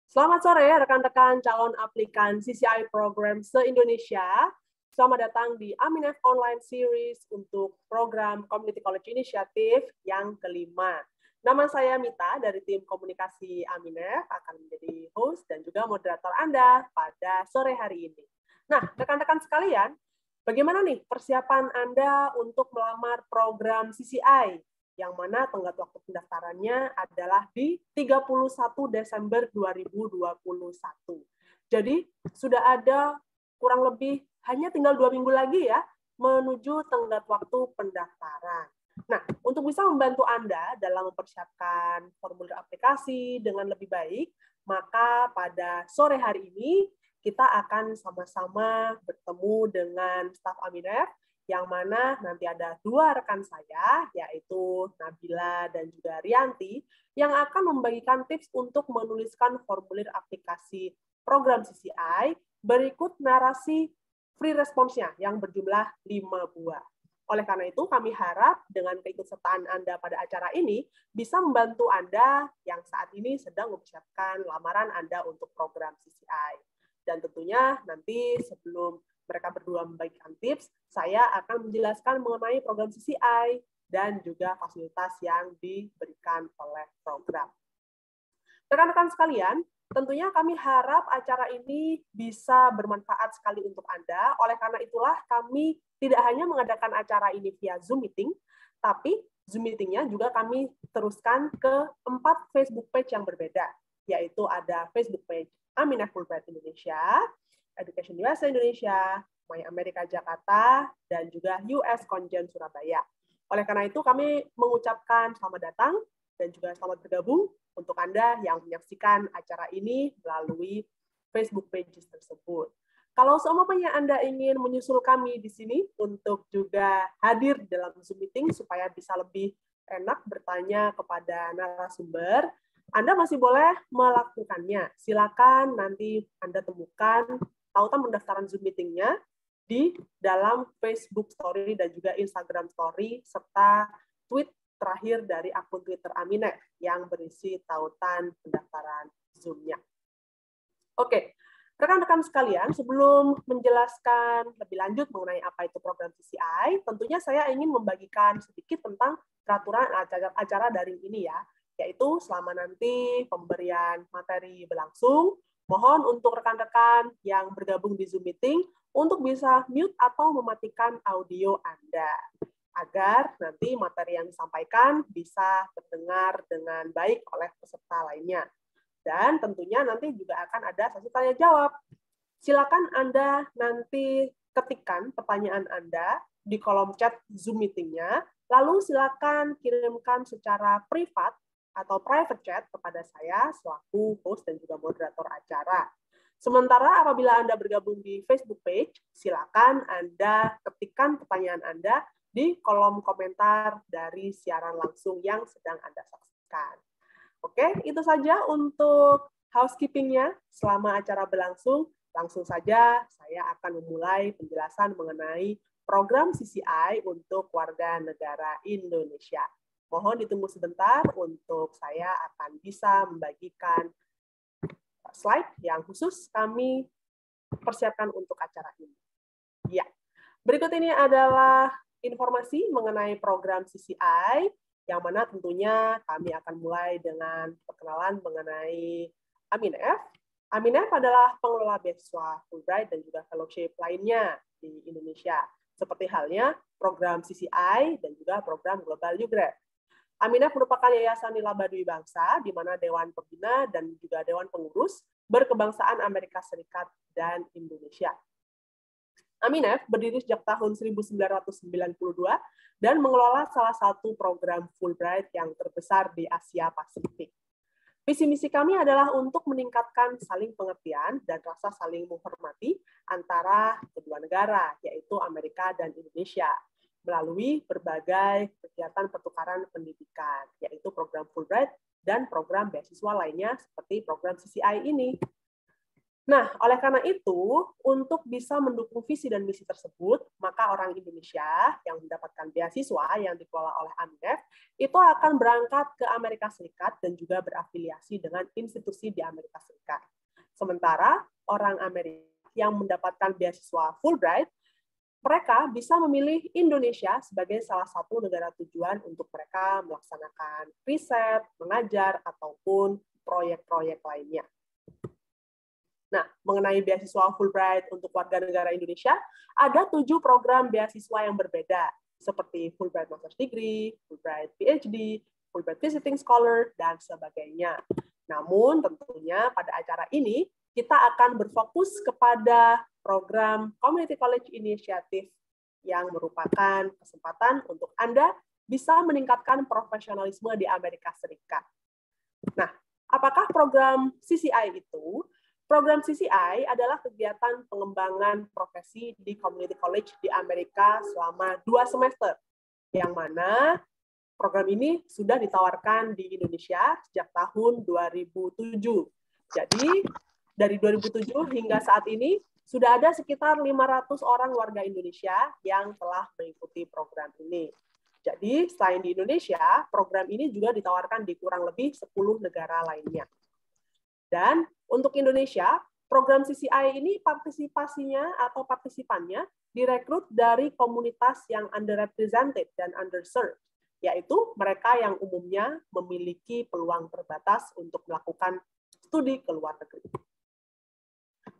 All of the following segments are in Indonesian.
Selamat sore rekan-rekan calon aplikan CCI program se-Indonesia. Selamat datang di Aminef Online Series untuk program Community College Initiative yang kelima. Nama saya Mita dari tim komunikasi Aminef akan menjadi host dan juga moderator Anda pada sore hari ini. Nah, rekan-rekan sekalian, bagaimana nih persiapan Anda untuk melamar program CCI? Yang mana tenggat waktu pendaftarannya adalah di 31 Desember 2021. Jadi sudah ada kurang lebih hanya tinggal 2 minggu lagi ya menuju tenggat waktu pendaftaran. Nah, untuk bisa membantu Anda dalam mempersiapkan formulir aplikasi dengan lebih baik, maka pada sore hari ini kita akan sama-sama bertemu dengan staf Aminef, yang mana nanti ada dua rekan saya, yaitu Nabila dan juga Rianti, yang akan membagikan tips untuk menuliskan formulir aplikasi program CCI berikut narasi free response-nya yang berjumlah 5 buah. Oleh karena itu, kami harap dengan keikutsertaan Anda pada acara ini bisa membantu Anda yang saat ini sedang mempersiapkan lamaran Anda untuk program CCI. Dan tentunya nanti sebelum mereka berdua membagikan tips, saya akan menjelaskan mengenai program CCI dan juga fasilitas yang diberikan oleh program. Rekan-rekan sekalian, tentunya kami harap acara ini bisa bermanfaat sekali untuk Anda. Oleh karena itulah kami tidak hanya mengadakan acara ini via Zoom Meeting, tapi Zoom Meeting-nya juga kami teruskan ke 4 Facebook page yang berbeda, yaitu ada Facebook page Aminef Fulbright Indonesia, Education USA Indonesia, My America Jakarta, dan juga US Konjen Surabaya. Oleh karena itu, kami mengucapkan selamat datang dan juga selamat bergabung untuk Anda yang menyaksikan acara ini melalui Facebook pages tersebut. Kalau seumpamanya Anda ingin menyusul kami di sini untuk juga hadir dalam Zoom meeting supaya bisa lebih enak bertanya kepada narasumber, Anda masih boleh melakukannya. Silakan nanti Anda temukan tautan pendaftaran Zoom meeting-nya di dalam Facebook Story dan juga Instagram Story, serta tweet terakhir dari akun Twitter Aminef yang berisi tautan pendaftaran Zoom-nya. Oke, rekan-rekan sekalian, sebelum menjelaskan lebih lanjut mengenai apa itu program CCI, tentunya saya ingin membagikan sedikit tentang peraturan acara daring ini ya, yaitu selama nanti pemberian materi berlangsung, mohon untuk rekan-rekan yang bergabung di Zoom meeting untuk bisa mute atau mematikan audio Anda, agar nanti materi yang disampaikan bisa terdengar dengan baik oleh peserta lainnya. Dan tentunya nanti juga akan ada sesi tanya jawab. Silakan Anda nanti ketikkan pertanyaan Anda di kolom chat Zoom meeting-nya, lalu silakan kirimkan secara privat atau private chat kepada saya selaku host dan juga moderator acara. Sementara apabila Anda bergabung di Facebook page, silakan Anda ketikkan pertanyaan Anda di kolom komentar dari siaran langsung yang sedang Anda saksikan. Oke, itu saja untuk housekeeping-nya selama acara berlangsung. Langsung saja saya akan memulai penjelasan mengenai program CCI untuk warga negara Indonesia. Mohon ditunggu sebentar untuk saya akan bisa membagikan slide yang khusus kami persiapkan untuk acara ini. Ya, berikut ini adalah informasi mengenai program CCI, yang mana tentunya kami akan mulai dengan perkenalan mengenai Aminef. Aminef adalah pengelola beasiswa Fulbright dan juga fellowship lainnya di Indonesia, seperti halnya program CCI dan juga program Global U-Grad. Aminef merupakan yayasan nilaba dui bangsa, di mana Dewan Pembina dan juga Dewan Pengurus berkebangsaan Amerika Serikat dan Indonesia. Aminef berdiri sejak tahun 1992 dan mengelola salah satu program Fulbright yang terbesar di Asia Pasifik. Visi misi kami adalah untuk meningkatkan saling pengertian dan rasa saling menghormati antara kedua negara, yaitu Amerika dan Indonesia, melalui berbagai kegiatan pertukaran pendidikan, yaitu program Fulbright dan program beasiswa lainnya seperti program CCI ini. Nah, oleh karena itu, untuk bisa mendukung visi dan misi tersebut, maka orang Indonesia yang mendapatkan beasiswa yang dikelola oleh AMINEF itu akan berangkat ke Amerika Serikat dan juga berafiliasi dengan institusi di Amerika Serikat. Sementara orang Amerika yang mendapatkan beasiswa Fulbright, mereka bisa memilih Indonesia sebagai salah satu negara tujuan untuk mereka melaksanakan riset, mengajar, ataupun proyek-proyek lainnya. Nah, mengenai beasiswa Fulbright untuk warga negara Indonesia, ada 7 program beasiswa yang berbeda, seperti Fulbright Master's Degree, Fulbright PhD, Fulbright Visiting Scholar, dan sebagainya. Namun, tentunya pada acara ini, kita akan berfokus kepada program Community College Initiative yang merupakan kesempatan untuk Anda bisa meningkatkan profesionalisme di Amerika Serikat. Nah, apakah program CCI itu? Program CCI adalah kegiatan pengembangan profesi di community college di Amerika selama 2 semester, yang mana program ini sudah ditawarkan di Indonesia sejak tahun 2007. Jadi, dari 2007 hingga saat ini, sudah ada sekitar 500 orang warga Indonesia yang telah mengikuti program ini. Jadi, selain di Indonesia, program ini juga ditawarkan di kurang lebih 10 negara lainnya. Dan untuk Indonesia, program CCI ini partisipasinya atau partisipannya direkrut dari komunitas yang underrepresented dan underserved, yaitu mereka yang umumnya memiliki peluang terbatas untuk melakukan studi ke luar negeri.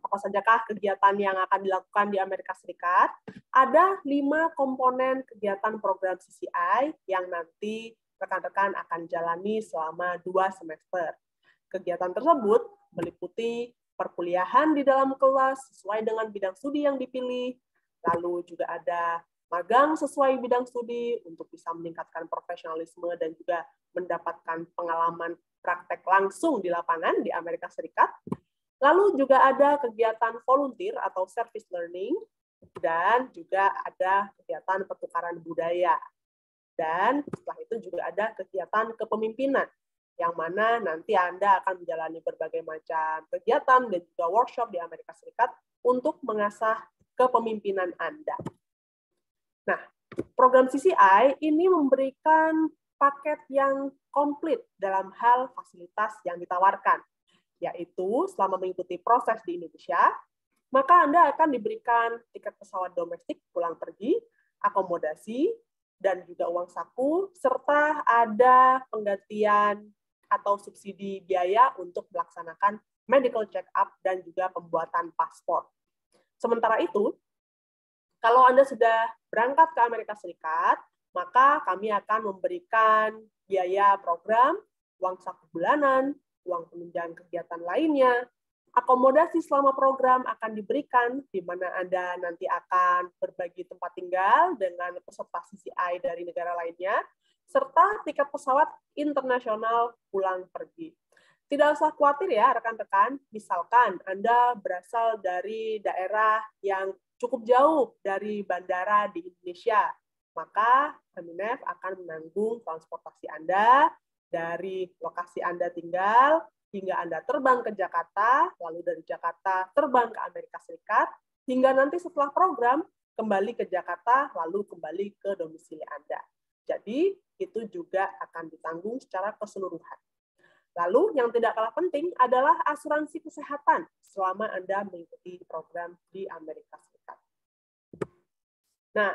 Apa sajakah kegiatan yang akan dilakukan di Amerika Serikat? Ada 5 komponen kegiatan program CCI yang nanti rekan-rekan akan jalani selama 2 semester. Kegiatan tersebut meliputi perkuliahan di dalam kelas sesuai dengan bidang studi yang dipilih, lalu juga ada magang sesuai bidang studi untuk bisa meningkatkan profesionalisme dan juga mendapatkan pengalaman praktek langsung di lapangan di Amerika Serikat. Lalu juga ada kegiatan volunteer atau service learning, dan juga ada kegiatan pertukaran budaya. Dan setelah itu juga ada kegiatan kepemimpinan, yang mana nanti Anda akan menjalani berbagai macam kegiatan dan juga workshop di Amerika Serikat untuk mengasah kepemimpinan Anda. Nah, program CCI ini memberikan paket yang komplit dalam hal fasilitas yang ditawarkan, yaitu selama mengikuti proses di Indonesia, maka Anda akan diberikan tiket pesawat domestik pulang pergi, akomodasi, dan juga uang saku, serta ada penggantian atau subsidi biaya untuk melaksanakan medical check-up dan juga pembuatan paspor. Sementara itu, kalau Anda sudah berangkat ke Amerika Serikat, maka kami akan memberikan biaya program, uang saku bulanan, uang penunjang kegiatan lainnya, akomodasi selama program akan diberikan, di mana Anda nanti akan berbagi tempat tinggal dengan peserta CCI dari negara lainnya, serta tiket pesawat internasional pulang pergi. Tidak usah khawatir ya rekan-rekan, misalkan Anda berasal dari daerah yang cukup jauh dari bandara di Indonesia, maka AMINEF akan menanggung transportasi Anda dari lokasi Anda tinggal hingga Anda terbang ke Jakarta, lalu dari Jakarta terbang ke Amerika Serikat, hingga nanti setelah program kembali ke Jakarta, lalu kembali ke domisili Anda. Jadi, itu juga akan ditanggung secara keseluruhan. Lalu, yang tidak kalah penting adalah asuransi kesehatan selama Anda mengikuti program di Amerika Serikat. Nah,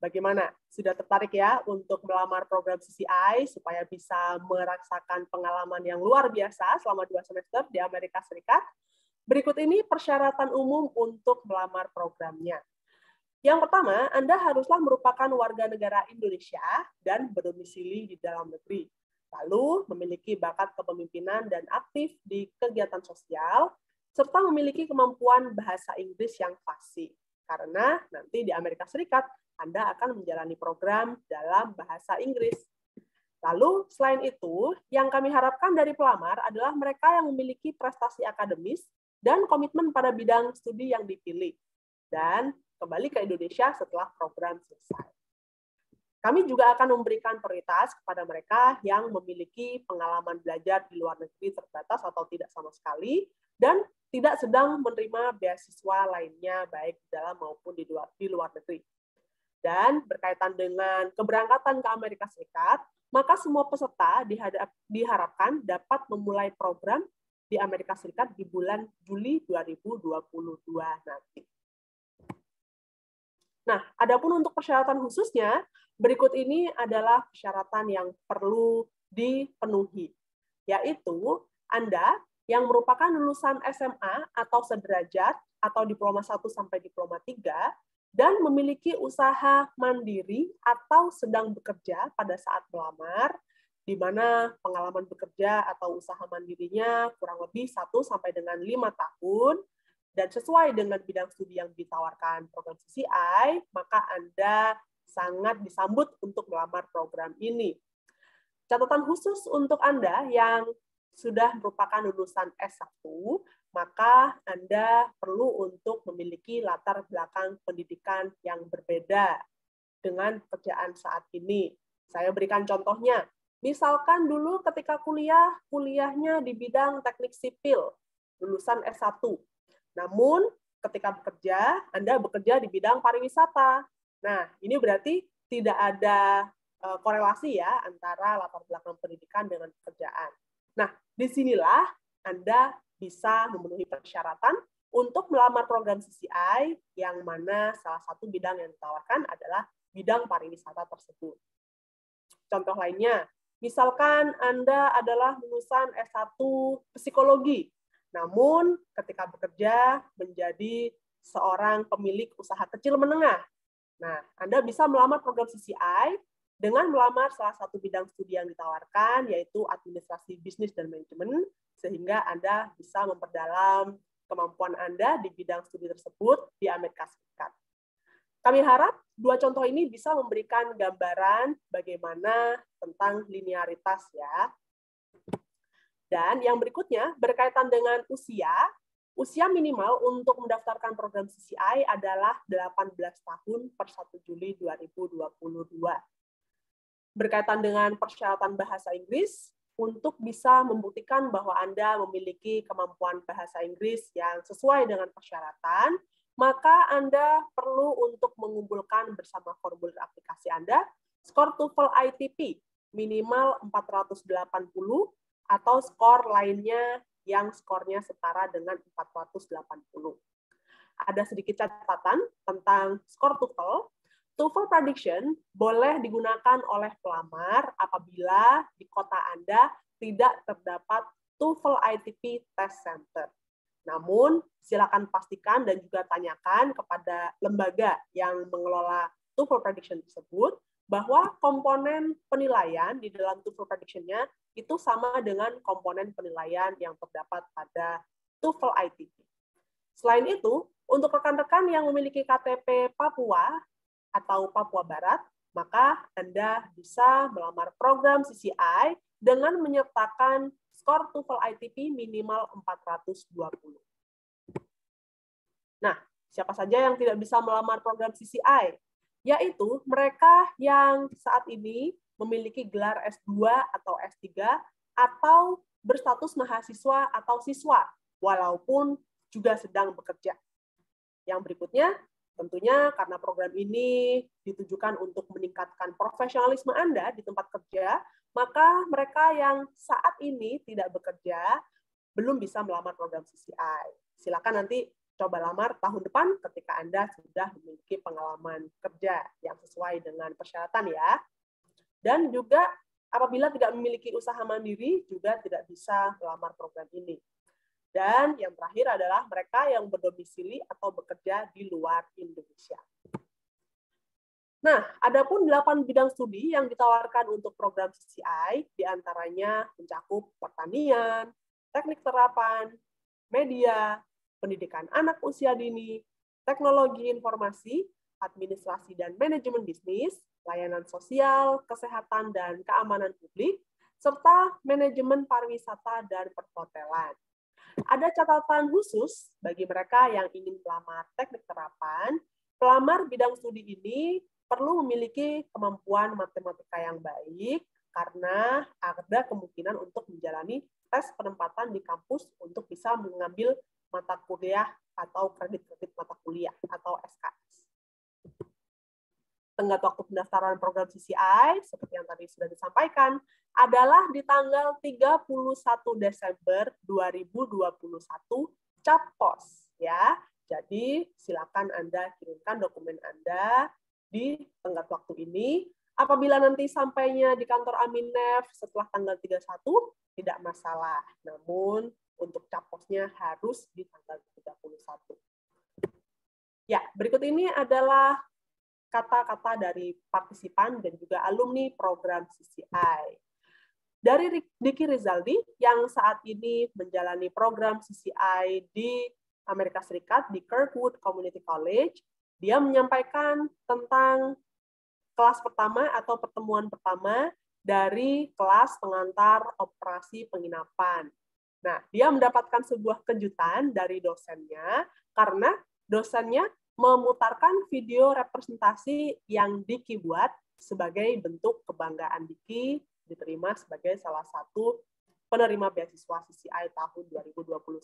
bagaimana? Sudah tertarik ya untuk melamar program CCI supaya bisa merasakan pengalaman yang luar biasa selama 2 semester di Amerika Serikat? Berikut ini persyaratan umum untuk melamar programnya. Yang pertama, Anda haruslah merupakan warga negara Indonesia dan berdomisili di dalam negeri. Lalu memiliki bakat kepemimpinan dan aktif di kegiatan sosial, serta memiliki kemampuan bahasa Inggris yang fasih. Karena nanti di Amerika Serikat, Anda akan menjalani program dalam bahasa Inggris. Lalu, selain itu, yang kami harapkan dari pelamar adalah mereka yang memiliki prestasi akademis dan komitmen pada bidang studi yang dipilih. Dan kembali ke Indonesia setelah program selesai. Kami juga akan memberikan prioritas kepada mereka yang memiliki pengalaman belajar di luar negeri terbatas atau tidak sama sekali, dan tidak sedang menerima beasiswa lainnya, baik di dalam maupun di luar negeri. Dan berkaitan dengan keberangkatan ke Amerika Serikat, maka semua peserta diharapkan dapat memulai program di Amerika Serikat di bulan Juli 2022 nanti. Nah, adapun untuk persyaratan khususnya, berikut ini adalah persyaratan yang perlu dipenuhi, yaitu Anda yang merupakan lulusan SMA atau sederajat atau diploma 1 sampai diploma 3 dan memiliki usaha mandiri atau sedang bekerja pada saat melamar, di mana pengalaman bekerja atau usaha mandirinya kurang lebih 1 sampai dengan 5 tahun, dan sesuai dengan bidang studi yang ditawarkan program CCI, maka Anda sangat disambut untuk melamar program ini. Catatan khusus untuk Anda yang sudah merupakan lulusan S1, maka Anda perlu untuk memiliki latar belakang pendidikan yang berbeda dengan pekerjaan saat ini. Saya berikan contohnya. Misalkan dulu ketika kuliahnya di bidang teknik sipil, lulusan S1. Namun, ketika bekerja, Anda bekerja di bidang pariwisata. Nah, ini berarti tidak ada korelasi ya antara latar belakang pendidikan dengan pekerjaan. Nah, disinilah Anda bisa memenuhi persyaratan untuk melamar program CCI, yang mana salah satu bidang yang ditawarkan adalah bidang pariwisata tersebut. Contoh lainnya, misalkan Anda adalah lulusan S1 Psikologi, namun ketika bekerja menjadi seorang pemilik usaha kecil menengah. Nah, Anda bisa melamar program CCI dengan melamar salah satu bidang studi yang ditawarkan, yaitu administrasi bisnis dan manajemen, sehingga Anda bisa memperdalam kemampuan Anda di bidang studi tersebut di Amerika Serikat. Kami harap dua contoh ini bisa memberikan gambaran bagaimana tentang linearitas ya. Dan yang berikutnya berkaitan dengan usia minimal untuk mendaftarkan program CCI adalah 18 tahun per 1 Juli 2022. Berkaitan dengan persyaratan bahasa Inggris, untuk bisa membuktikan bahwa Anda memiliki kemampuan bahasa Inggris yang sesuai dengan persyaratan, maka Anda perlu untuk mengumpulkan bersama formulir aplikasi Anda skor TOEFL ITP minimal 480 atau skor lainnya yang skornya setara dengan 480. Ada sedikit catatan tentang skor TOEFL. TOEFL Prediction boleh digunakan oleh pelamar apabila di kota Anda tidak terdapat TOEFL ITP Test Center. Namun, silakan pastikan dan juga tanyakan kepada lembaga yang mengelola TOEFL Prediction tersebut bahwa komponen penilaian di dalam TOEFL Prediction-nya itu sama dengan komponen penilaian yang terdapat pada TOEFL ITP. Selain itu, untuk rekan-rekan yang memiliki KTP Papua atau Papua Barat, maka Anda bisa melamar program CCI dengan menyertakan skor TOEFL ITP minimal 420. Nah, siapa saja yang tidak bisa melamar program CCI? Yaitu mereka yang saat ini memiliki gelar S2 atau S3 atau berstatus mahasiswa atau siswa, walaupun juga sedang bekerja. Yang berikutnya, tentunya karena program ini ditujukan untuk meningkatkan profesionalisme Anda di tempat kerja, maka mereka yang saat ini tidak bekerja belum bisa melamar program CCI. Silakan nanti coba lamar tahun depan ketika Anda sudah memiliki pengalaman kerja yang sesuai dengan persyaratan ya. Dan juga apabila tidak memiliki usaha mandiri juga tidak bisa melamar program ini. Dan yang terakhir adalah mereka yang berdomisili atau bekerja di luar Indonesia. Nah, adapun 8 bidang studi yang ditawarkan untuk program CCI, diantaranya mencakup pertanian, teknik terapan, media, pendidikan anak usia dini, teknologi informasi, administrasi dan manajemen bisnis, layanan sosial, kesehatan dan keamanan publik, serta manajemen pariwisata dan perhotelan. Ada catatan khusus bagi mereka yang ingin melamar teknik terapan. Pelamar bidang studi ini perlu memiliki kemampuan matematika yang baik karena ada kemungkinan untuk menjalani tes penempatan di kampus untuk bisa mengambil mata kuliah atau kredit-kredit mata kuliah atau SKS. Tenggat waktu pendaftaran program CCI, seperti yang tadi sudah disampaikan, adalah di tanggal 31 Desember 2021 cap pos. Ya. Jadi, silakan Anda kirimkan dokumen Anda di tenggat waktu ini. Apabila nanti sampainya di kantor Aminef setelah tanggal 31, tidak masalah. Namun, untuk cap posnya harus di tanggal 31. Ya, berikut ini adalah kata-kata dari partisipan dan juga alumni program CCI. Dari Diki Rizaldi yang saat ini menjalani program CCI di Amerika Serikat di Kirkwood Community College, dia menyampaikan tentang kelas pertama atau pertemuan pertama dari kelas pengantar operasi penginapan. Nah, dia mendapatkan sebuah kejutan dari dosennya karena dosennya memutarkan video representasi yang Diki buat sebagai bentuk kebanggaan Diki diterima sebagai salah satu penerima beasiswa CCI tahun 2021.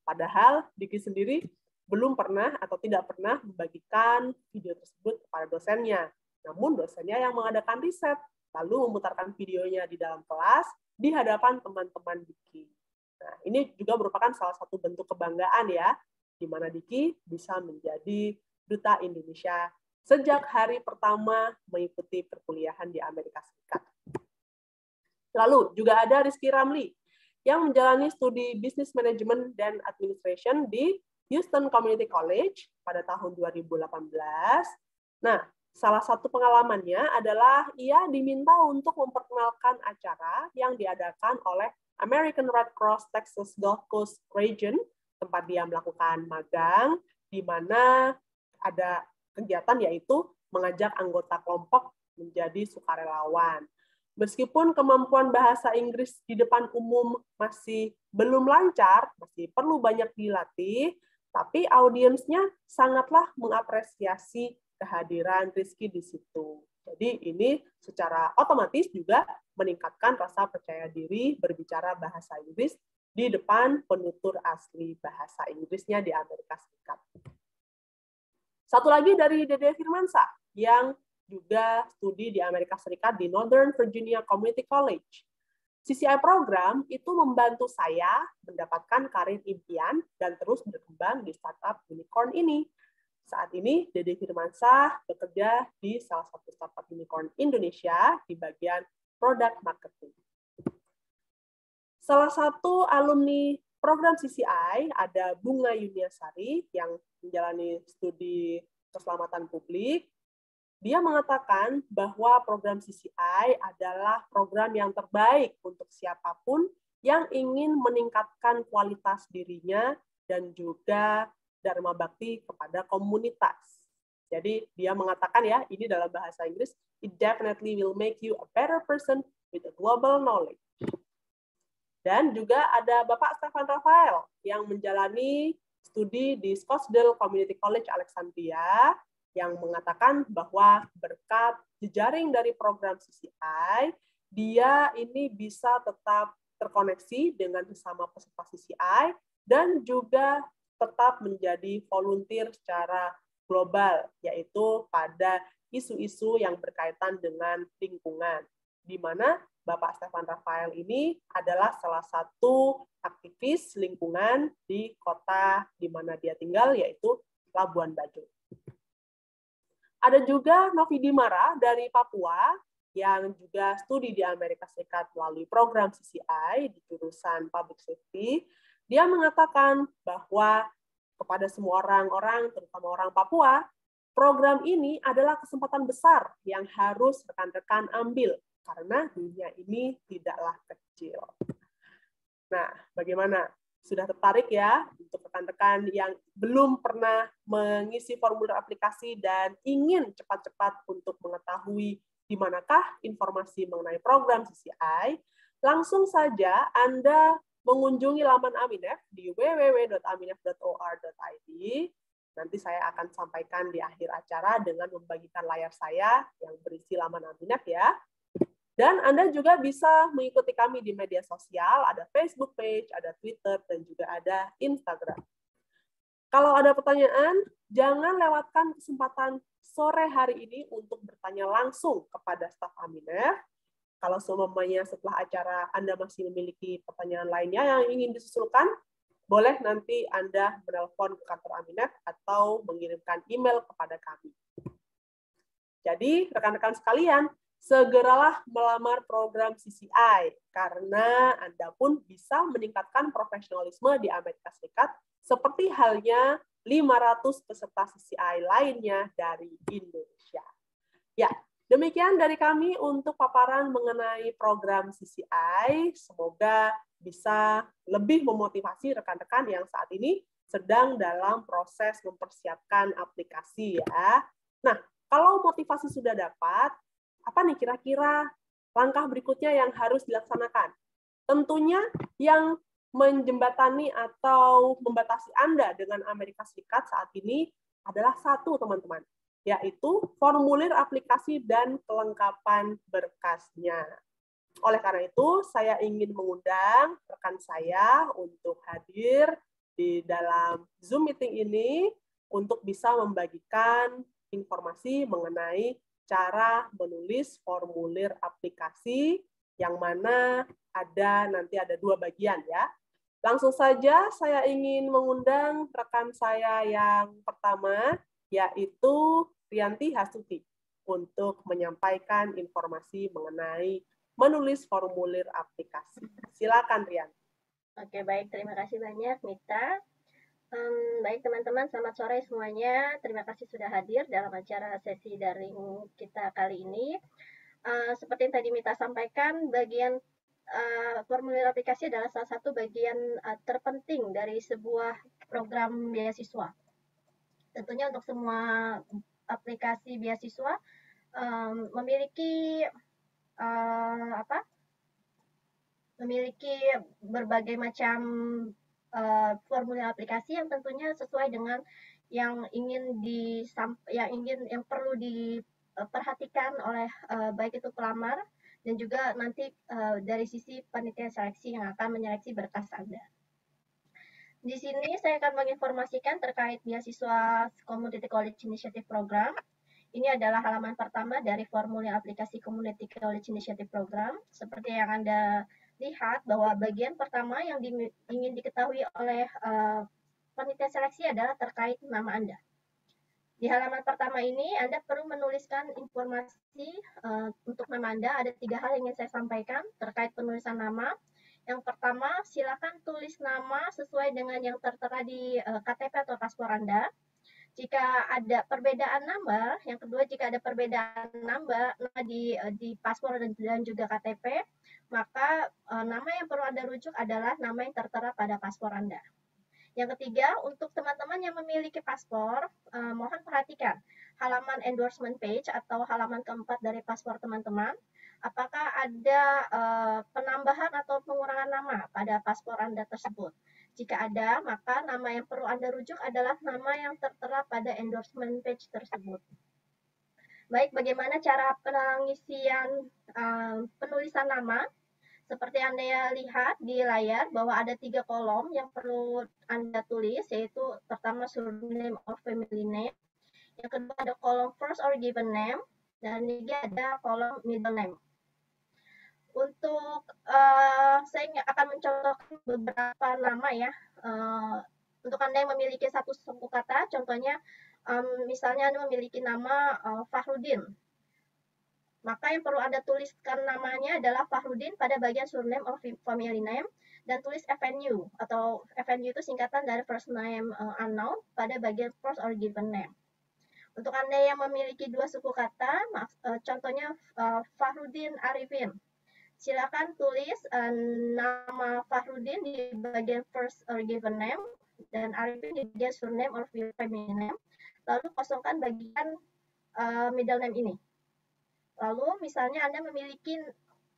Padahal Diki sendiri belum pernah atau tidak pernah membagikan video tersebut kepada dosennya. Namun dosennya yang mengadakan riset, lalu memutarkan videonya di dalam kelas di hadapan teman-teman Diki. Nah, ini juga merupakan salah satu bentuk kebanggaan ya, di mana Diki bisa menjadi duta Indonesia sejak hari pertama mengikuti perkuliahan di Amerika Serikat. Lalu juga ada Rizky Ramli yang menjalani studi Business Management dan Administration di Houston Community College pada tahun 2018. Nah, salah satu pengalamannya adalah ia diminta untuk memperkenalkan acara yang diadakan oleh American Red Cross Texas Gulf Coast Region, tempat dia melakukan magang, di mana ada kegiatan yaitu mengajak anggota kelompok menjadi sukarelawan. Meskipun kemampuan bahasa Inggris di depan umum masih belum lancar, masih perlu banyak dilatih, tapi audiensnya sangatlah mengapresiasi kehadiran Rizky di situ. Jadi ini secara otomatis juga meningkatkan rasa percaya diri berbicara bahasa Inggris di depan penutur asli bahasa Inggrisnya di Amerika Serikat. Satu lagi dari Dede Firmansyah yang juga studi di Amerika Serikat di Northern Virginia Community College. CCI program itu membantu saya mendapatkan karir impian dan terus berkembang di startup unicorn ini. Saat ini, Dede Firmansyah bekerja di salah satu startup unicorn Indonesia di bagian product marketing. Salah satu alumni program CCI ada Bunga Yuniasari yang menjalani studi keselamatan publik. Dia mengatakan bahwa program CCI adalah program yang terbaik untuk siapapun yang ingin meningkatkan kualitas dirinya dan juga dharma bakti kepada komunitas. Jadi dia mengatakan ya, ini dalam bahasa Inggris, it definitely will make you a better person with a global knowledge. Dan juga ada Bapak Stefan Rafael yang menjalani studi di Scottsdale Community College Alexandria yang mengatakan bahwa berkat jejaring dari program CCI, dia ini bisa tetap terkoneksi dengan sesama peserta CCI dan juga tetap menjadi volunteer secara global, yaitu pada isu-isu yang berkaitan dengan lingkungan, di mana Bapak Stefan Rafael ini adalah salah satu aktivis lingkungan di kota di mana dia tinggal, yaitu Labuan Bajo. Ada juga Novi Dimara dari Papua, yang juga studi di Amerika Serikat melalui program CCI di jurusan Public Safety. Dia mengatakan bahwa kepada semua orang-orang, terutama orang Papua, program ini adalah kesempatan besar yang harus rekan-rekan ambil, karena dunia ini tidaklah kecil. Nah, bagaimana? Sudah tertarik ya untuk rekan-rekan yang belum pernah mengisi formulir aplikasi dan ingin cepat-cepat untuk mengetahui di manakah informasi mengenai program CCI, langsung saja Anda mengunjungi laman Aminef di www.aminef.or.id. Nanti saya akan sampaikan di akhir acara dengan membagikan layar saya yang berisi laman Aminef ya. Dan Anda juga bisa mengikuti kami di media sosial, ada Facebook page, ada Twitter, dan juga ada Instagram. Kalau ada pertanyaan, jangan lewatkan kesempatan sore hari ini untuk bertanya langsung kepada staf Aminef. Kalau semuanya setelah acara Anda masih memiliki pertanyaan lainnya yang ingin disusulkan, boleh nanti Anda menelpon ke kantor Aminef atau mengirimkan email kepada kami. Jadi, rekan-rekan sekalian, segeralah melamar program CCI, karena Anda pun bisa meningkatkan profesionalisme di Amerika Serikat, seperti halnya 500 peserta CCI lainnya dari Indonesia. Ya, demikian dari kami untuk paparan mengenai program CCI. Semoga bisa lebih memotivasi rekan-rekan yang saat ini sedang dalam proses mempersiapkan aplikasi ya. Nah, kalau motivasi sudah dapat, apa nih kira-kira langkah berikutnya yang harus dilaksanakan? Tentunya yang menjembatani atau membatasi Anda dengan Amerika Serikat saat ini adalah satu, teman-teman, yaitu formulir aplikasi dan kelengkapan berkasnya. Oleh karena itu, saya ingin mengundang rekan saya untuk hadir di dalam Zoom meeting ini untuk bisa membagikan informasi mengenai cara menulis formulir aplikasi yang mana nanti ada 2 bagian ya. Langsung saja saya ingin mengundang rekan saya yang pertama, yaitu Rianti Hasuti, untuk menyampaikan informasi mengenai menulis formulir aplikasi. Silakan Rianti. Oke, baik. Terima kasih banyak, Mita. Baik teman-teman, selamat sore semuanya. Terima kasih sudah hadir dalam acara sesi daring kita kali ini. Seperti yang tadi Mita sampaikan, bagian formulir aplikasi adalah salah satu bagian terpenting dari sebuah program beasiswa. Tentunya untuk semua aplikasi beasiswa memiliki memiliki berbagai macam formulir aplikasi yang tentunya sesuai dengan yang perlu diperhatikan oleh baik itu pelamar dan juga nanti dari sisi panitia seleksi yang akan menyeleksi berkas Anda. Di sini saya akan menginformasikan terkait beasiswa Community College Initiative Program. Ini adalah halaman pertama dari formulir aplikasi Community College Initiative Program. Seperti yang Anda lihat bahwa bagian pertama yang ingin diketahui oleh panitia seleksi adalah terkait nama Anda. Di halaman pertama ini, Anda perlu menuliskan informasi untuk nama Anda. Ada 3 hal yang ingin saya sampaikan terkait penulisan nama. Yang pertama, silakan tulis nama sesuai dengan yang tertera di KTP atau paspor Anda. Jika ada perbedaan nama, yang kedua jika ada perbedaan nama di paspor dan juga KTP, maka nama yang perlu Anda rujuk adalah nama yang tertera pada paspor Anda. Yang ketiga, untuk teman-teman yang memiliki paspor, mohon perhatikan halaman endorsement page atau halaman keempat dari paspor teman-teman. Apakah ada penambahan atau pengurangan nama pada paspor Anda tersebut? Jika ada, maka nama yang perlu Anda rujuk adalah nama yang tertera pada endorsement page tersebut. Baik, bagaimana cara pengisian penulisan nama? Seperti Anda lihat di layar bahwa ada 3 kolom yang perlu Anda tulis, yaitu pertama surname or family name, yang kedua ada kolom first or given name, dan ketiga ada kolom middle name. Untuk saya akan mencontohkan beberapa nama ya. Untuk Anda yang memiliki satu suku kata, contohnya misalnya Anda memiliki nama Fahrudin. Maka yang perlu Anda tuliskan namanya adalah Fahrudin pada bagian surname or family name dan tulis FNU atau FNU itu singkatan dari first name unknown pada bagian first or given name. Untuk Anda yang memiliki 2 suku kata, contohnya Fahrudin Arifin. Silakan tulis nama Fahrudin di bagian first or given name dan Arifin di bagian surname or family name. Lalu kosongkan bagian middle name ini. Lalu misalnya Anda memiliki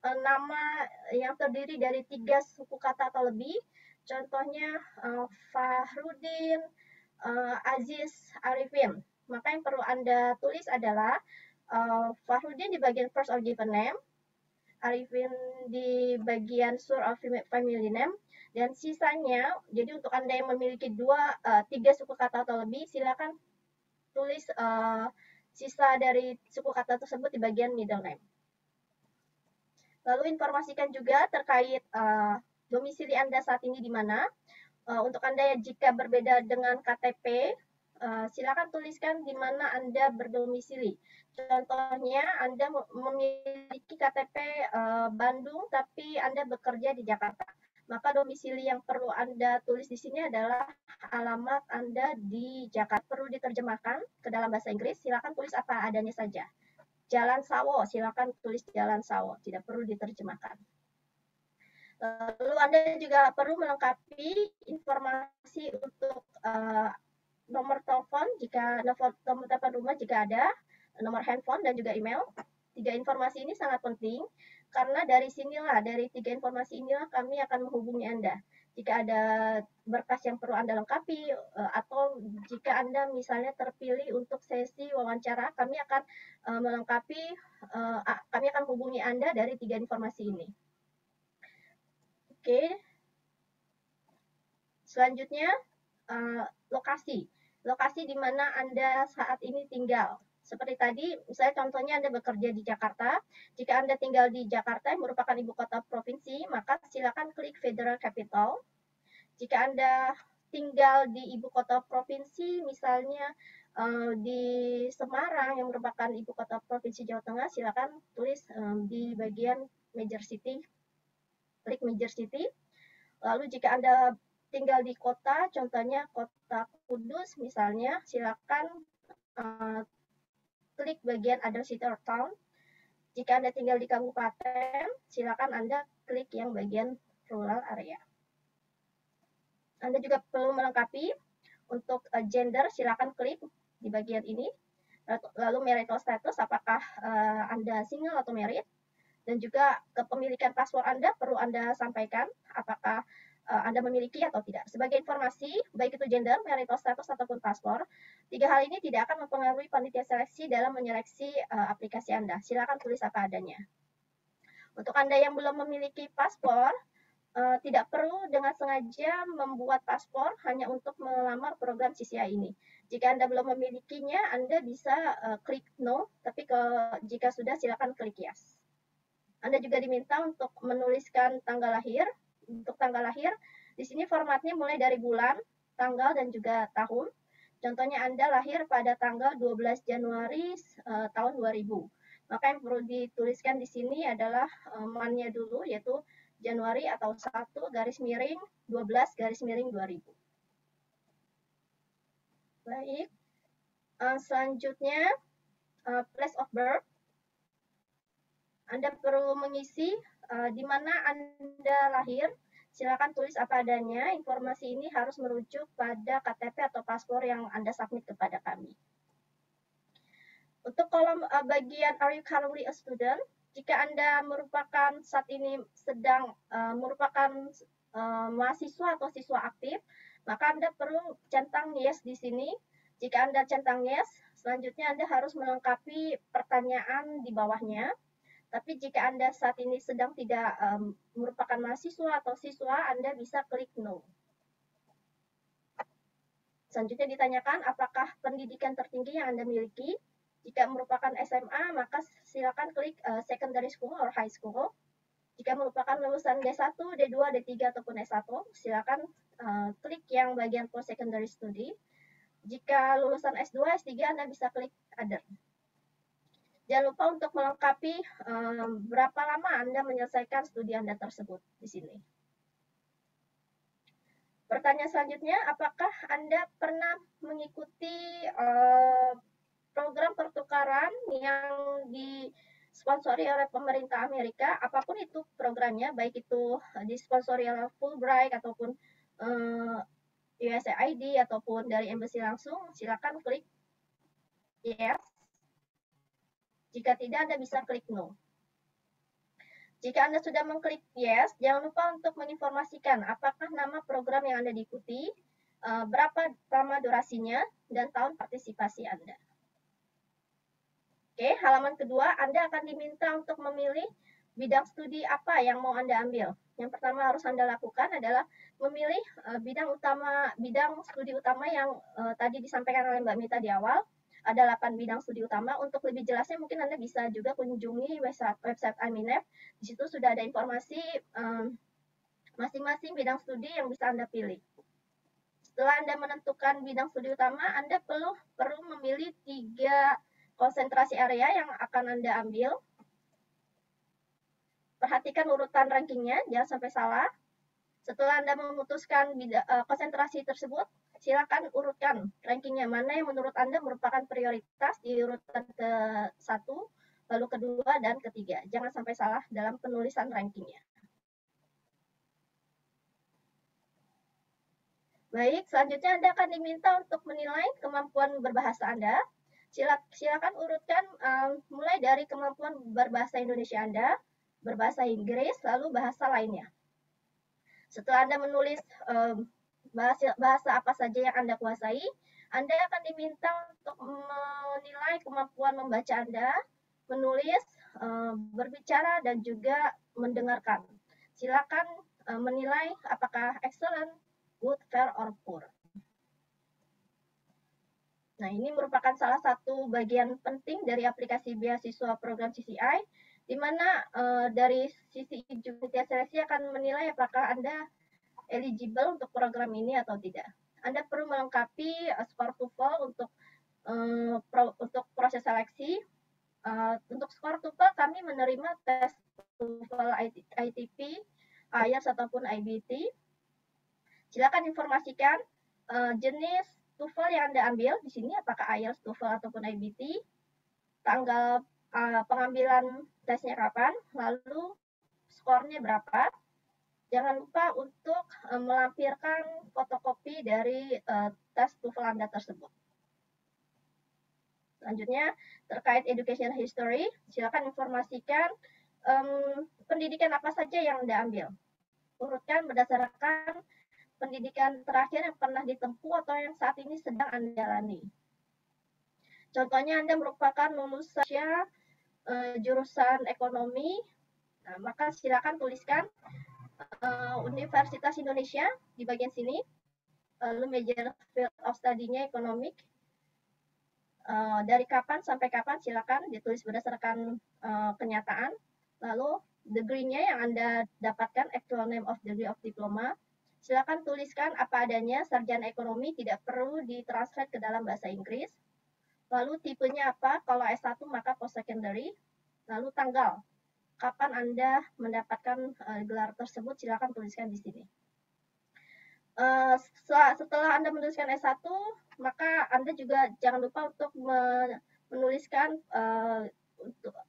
nama yang terdiri dari 3 suku kata atau lebih, contohnya Fahrudin Aziz Arifin. Maka yang perlu Anda tulis adalah Fahrudin di bagian first or given name, Arifin di bagian short or family name, dan sisanya, jadi untuk Anda yang memiliki 3 suku kata atau lebih, silakan tulis sisa dari suku kata tersebut di bagian middle name. Lalu informasikan juga terkait domisili Anda saat ini di mana. Untuk Anda yang jika berbeda dengan KTP, silakan tuliskan di mana Anda berdomisili. Contohnya, Anda memiliki KTP Bandung, tapi Anda bekerja di Jakarta. Maka domisili yang perlu Anda tulis di sini adalah alamat Anda di Jakarta. Perlu diterjemahkan ke dalam bahasa Inggris, silakan tulis apa adanya saja. Jalan Sawo, silakan tulis Jalan Sawo, tidak perlu diterjemahkan. Lalu Anda juga perlu melengkapi informasi untuk nomor telepon jika nomor telepon rumah jika ada, nomor handphone dan juga email. 3 informasi ini sangat penting karena dari 3 informasi inilah kami akan menghubungi Anda. Jika ada berkas yang perlu Anda lengkapi atau jika Anda misalnya terpilih untuk sesi wawancara, kami akan kami akan hubungi Anda dari 3 informasi ini. Oke. Selanjutnya, lokasi. Lokasi di mana Anda saat ini tinggal. Seperti tadi, misalnya contohnya Anda bekerja di Jakarta. Jika Anda tinggal di Jakarta yang merupakan ibu kota provinsi, maka silakan klik Federal Capital. Jika Anda tinggal di ibu kota provinsi, misalnya di Semarang yang merupakan ibu kota provinsi Jawa Tengah, silakan tulis di bagian major city, klik major city. Lalu jika Anda tinggal di kota, contohnya kota Kudus misalnya, silakan klik bagian other city or town. Jika Anda tinggal di kabupaten, silakan Anda klik yang bagian rural area. Anda juga perlu melengkapi untuk gender, silakan klik di bagian ini. Lalu marital status, apakah Anda single atau married? Dan juga kepemilikan paspor Anda perlu Anda sampaikan apakah Anda memiliki atau tidak. Sebagai informasi, baik itu gender, marital status, ataupun paspor, 3 hal ini tidak akan mempengaruhi panitia seleksi dalam menyeleksi aplikasi Anda. Silakan tulis apa adanya. Untuk Anda yang belum memiliki paspor, tidak perlu dengan sengaja membuat paspor hanya untuk melamar program CCI ini. Jika Anda belum memilikinya, Anda bisa klik no, tapi jika sudah silakan klik yes. Anda juga diminta untuk menuliskan tanggal lahir. Untuk tanggal lahir, di sini formatnya mulai dari bulan, tanggal, dan juga tahun. Contohnya Anda lahir pada tanggal 12 Januari tahun 2000. Maka yang perlu dituliskan di sini adalah month-nya dulu, yaitu Januari atau 1-12-2000. Baik. Selanjutnya, place of birth. Anda perlu mengisi di mana Anda lahir. Silakan tulis apa adanya. Informasi ini harus merujuk pada KTP atau paspor yang Anda submit kepada kami. Untuk kolom bagian Are you currently a student? Jika Anda merupakan saat ini sedang merupakan mahasiswa atau siswa aktif, maka Anda perlu centang yes di sini. Jika Anda centang yes, selanjutnya Anda harus melengkapi pertanyaan di bawahnya. Tapi jika Anda saat ini sedang tidak merupakan mahasiswa atau siswa, Anda bisa klik no. Selanjutnya ditanyakan apakah pendidikan tertinggi yang Anda miliki. Jika merupakan SMA, maka silakan klik secondary school or high school. Jika merupakan lulusan D1, D2, D3, ataupun S1, silakan klik yang bagian post secondary study. Jika lulusan S2, S3, Anda bisa klik other. Jangan lupa untuk melengkapi berapa lama Anda menyelesaikan studi Anda tersebut di sini. Pertanyaan selanjutnya, apakah Anda pernah mengikuti program pertukaran yang disponsori oleh pemerintah Amerika? Apapun itu programnya, baik itu disponsori oleh Fulbright ataupun USAID ataupun dari embassy langsung, silakan klik yes. Jika tidak, Anda bisa klik no. Jika Anda sudah mengklik yes, jangan lupa untuk menginformasikan apakah nama program yang Anda diikuti. berapa lama durasinya, dan tahun partisipasi Anda. Oke, halaman kedua, Anda akan diminta untuk memilih bidang studi apa yang mau Anda ambil. Yang pertama harus Anda lakukan adalah memilih bidang studi utama yang tadi disampaikan oleh Mbak Mita di awal. Ada 8 bidang studi utama. Untuk lebih jelasnya mungkin Anda bisa juga kunjungi website IMINEF. Di situ sudah ada informasi masing-masing bidang studi yang bisa Anda pilih. Setelah Anda menentukan bidang studi utama, Anda perlu memilih 3 konsentrasi area yang akan Anda ambil. Perhatikan urutan rankingnya, jangan sampai salah. Setelah Anda memutuskan konsentrasi tersebut, silakan urutkan rankingnya. Mana yang menurut Anda merupakan prioritas di urutan ke-1, lalu kedua, dan ketiga. Jangan sampai salah dalam penulisan rankingnya. Baik, selanjutnya Anda akan diminta untuk menilai kemampuan berbahasa Anda. Silakan urutkan mulai dari kemampuan berbahasa Indonesia Anda, berbahasa Inggris, lalu bahasa lainnya. Setelah Anda menulis bahasa apa saja yang Anda kuasai, Anda akan diminta untuk menilai kemampuan membaca Anda, menulis, berbicara, dan juga mendengarkan. Silakan menilai apakah excellent, good, fair, or poor. Nah, ini merupakan salah satu bagian penting dari aplikasi beasiswa program CCI, di mana dari sisi panitia seleksi akan menilai apakah Anda eligible untuk program ini atau tidak. Anda perlu melengkapi skor TOEFL untuk proses seleksi. Untuk skor TOEFL kami menerima tes TOEFL ITP, IELTS ataupun IBT. Silakan informasikan jenis TOEFL yang Anda ambil di sini, apakah IELTS, TOEFL, ataupun IBT, tanggal pengambilan tesnya kapan, lalu skornya berapa. Jangan lupa untuk melampirkan fotokopi dari tes TOEFL Anda tersebut. Selanjutnya, terkait education history, silakan informasikan pendidikan apa saja yang Anda ambil. Urutkan berdasarkan pendidikan terakhir yang pernah ditempuh atau yang saat ini sedang Anda jalani. Contohnya Anda merupakan lulusan jurusan ekonomi, nah, maka silakan tuliskan Universitas Indonesia di bagian sini, lalu major field of study-nya economic, dari kapan sampai kapan silakan ditulis berdasarkan kenyataan, lalu degree-nya yang Anda dapatkan, actual name of degree of diploma, silakan tuliskan apa adanya, sarjana ekonomi, tidak perlu ditranslate ke dalam bahasa Inggris. Lalu tipenya apa, kalau S1 maka post-secondary. Lalu tanggal, kapan Anda mendapatkan gelar tersebut, silakan tuliskan di sini. Setelah Anda menuliskan S1, maka Anda juga jangan lupa untuk menuliskan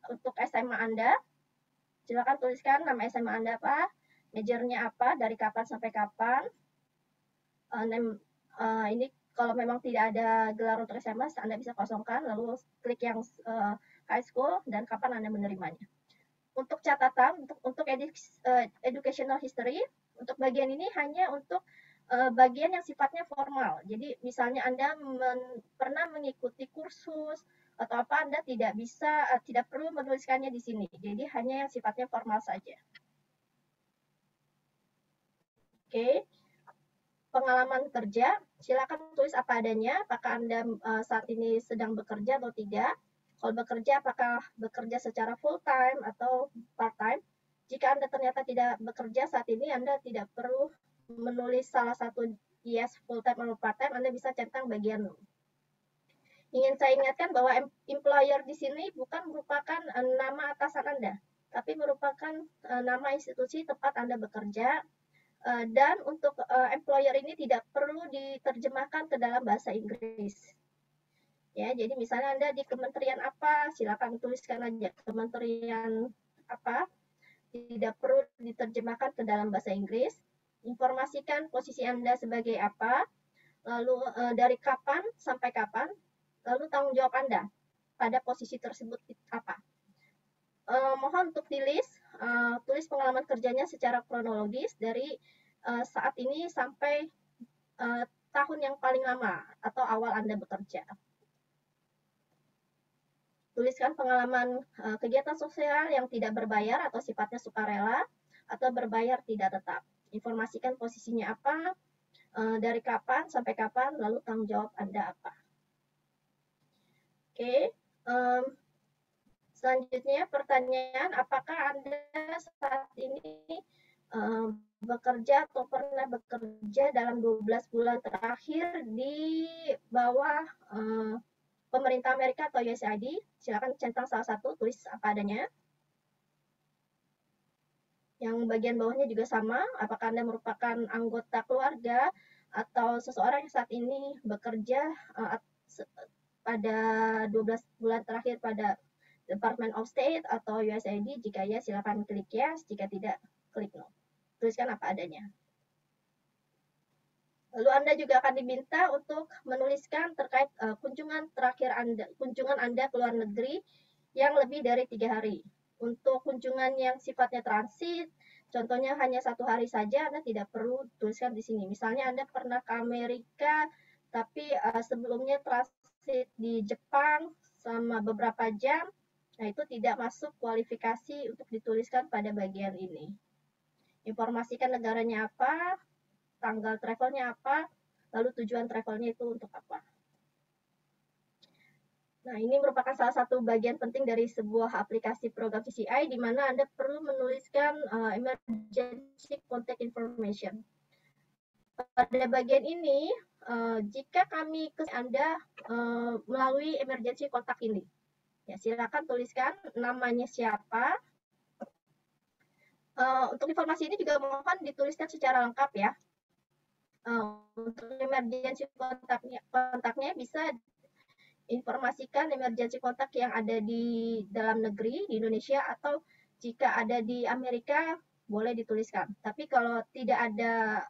untuk SMA Anda. Silakan tuliskan nama SMA Anda apa, majornya apa, dari kapan sampai kapan. Ini kalau memang tidak ada gelar untuk SMA, Anda bisa kosongkan, lalu klik yang high school, dan kapan Anda menerimanya. Untuk catatan, untuk educational history, untuk bagian ini hanya untuk bagian yang sifatnya formal. Jadi misalnya Anda pernah mengikuti kursus, atau apa, Anda tidak perlu menuliskannya di sini. Jadi hanya yang sifatnya formal saja. Oke. Pengalaman kerja, silakan tulis apa adanya, apakah Anda saat ini sedang bekerja atau tidak. Kalau bekerja, apakah bekerja secara full time atau part time. Jika Anda ternyata tidak bekerja saat ini, Anda tidak perlu menulis salah satu yes full time atau part time, Anda bisa centang bagian no. Ingin saya ingatkan bahwa employer di sini bukan merupakan nama atasan Anda, tapi merupakan nama institusi tempat Anda bekerja. Dan untuk employer ini tidak perlu diterjemahkan ke dalam bahasa Inggris. Ya, jadi misalnya Anda di kementerian apa, silakan tuliskan aja kementerian apa, tidak perlu diterjemahkan ke dalam bahasa Inggris. Informasikan posisi Anda sebagai apa, lalu dari kapan sampai kapan, lalu tanggung jawab Anda pada posisi tersebut apa. Mohon untuk tulis pengalaman kerjanya secara kronologis dari saat ini sampai tahun yang paling lama atau awal Anda bekerja. Tuliskan pengalaman kegiatan sosial yang tidak berbayar atau sifatnya sukarela atau berbayar tidak tetap. Informasikan posisinya apa, dari kapan sampai kapan, lalu tanggung jawab Anda apa. Oke, selanjutnya pertanyaan, apakah Anda saat ini bekerja atau pernah bekerja dalam 12 bulan terakhir di bawah pemerintah Amerika atau USAID? Silakan centang salah satu, tulis apa adanya. Yang bagian bawahnya juga sama, apakah Anda merupakan anggota keluarga atau seseorang yang saat ini bekerja pada 12 bulan terakhir pada Department of State atau USAID. Jika ya, silakan klik yes, jika tidak, klik no. Tuliskan apa adanya. Lalu Anda juga akan diminta untuk menuliskan terkait kunjungan Anda ke luar negeri yang lebih dari 3 hari. Untuk kunjungan yang sifatnya transit, contohnya hanya 1 hari saja, Anda tidak perlu tuliskan di sini. Misalnya Anda pernah ke Amerika, tapi sebelumnya transit di Jepang selama beberapa jam, nah itu tidak masuk kualifikasi untuk dituliskan pada bagian ini. Informasikan negaranya apa, tanggal travelnya apa, lalu tujuan travelnya itu untuk apa. Nah, ini merupakan salah satu bagian penting dari sebuah aplikasi program CCI di mana Anda perlu menuliskan emergency contact information. Pada bagian ini, jika kami ke Anda melalui emergency contact ini, ya silakan tuliskan namanya siapa. Untuk informasi ini juga mohon dituliskan secara lengkap ya. Untuk emergency kontaknya bisa informasikan emergency kontak yang ada di dalam negeri, di Indonesia, atau jika ada di Amerika, boleh dituliskan. Tapi kalau tidak ada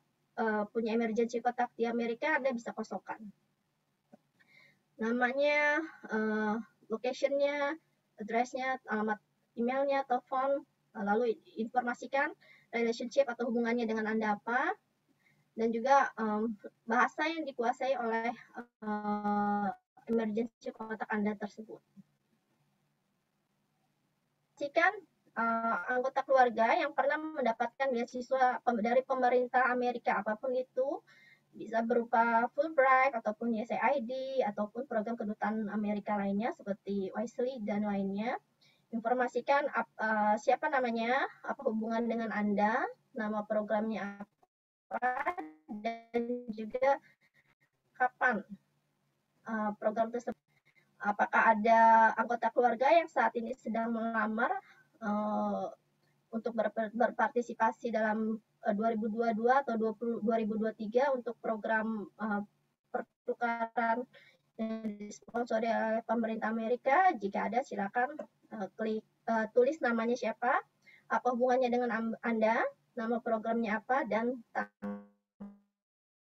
punya emergency kontak di Amerika, Anda bisa kosongkan. Namanya, location-nya, address-nya, alamat emailnya, telepon, lalu informasikan relationship atau hubungannya dengan Anda apa, dan juga bahasa yang dikuasai oleh emergency kontak Anda tersebut. Pastikan anggota keluarga yang pernah mendapatkan beasiswa dari pemerintah Amerika apapun itu, bisa berupa Fulbright ataupun USAID ataupun program kedutaan Amerika lainnya seperti Wisely dan lainnya. Informasikan siapa namanya, apa hubungan dengan Anda, nama programnya apa, dan juga kapan program tersebut. Apakah ada anggota keluarga yang saat ini sedang melamar untuk berpartisipasi dalam 2022 atau 2023 untuk program pertukaran yang disponsori oleh pemerintah Amerika? Jika ada, silakan tulis namanya siapa, apa hubungannya dengan Anda, nama programnya apa, dan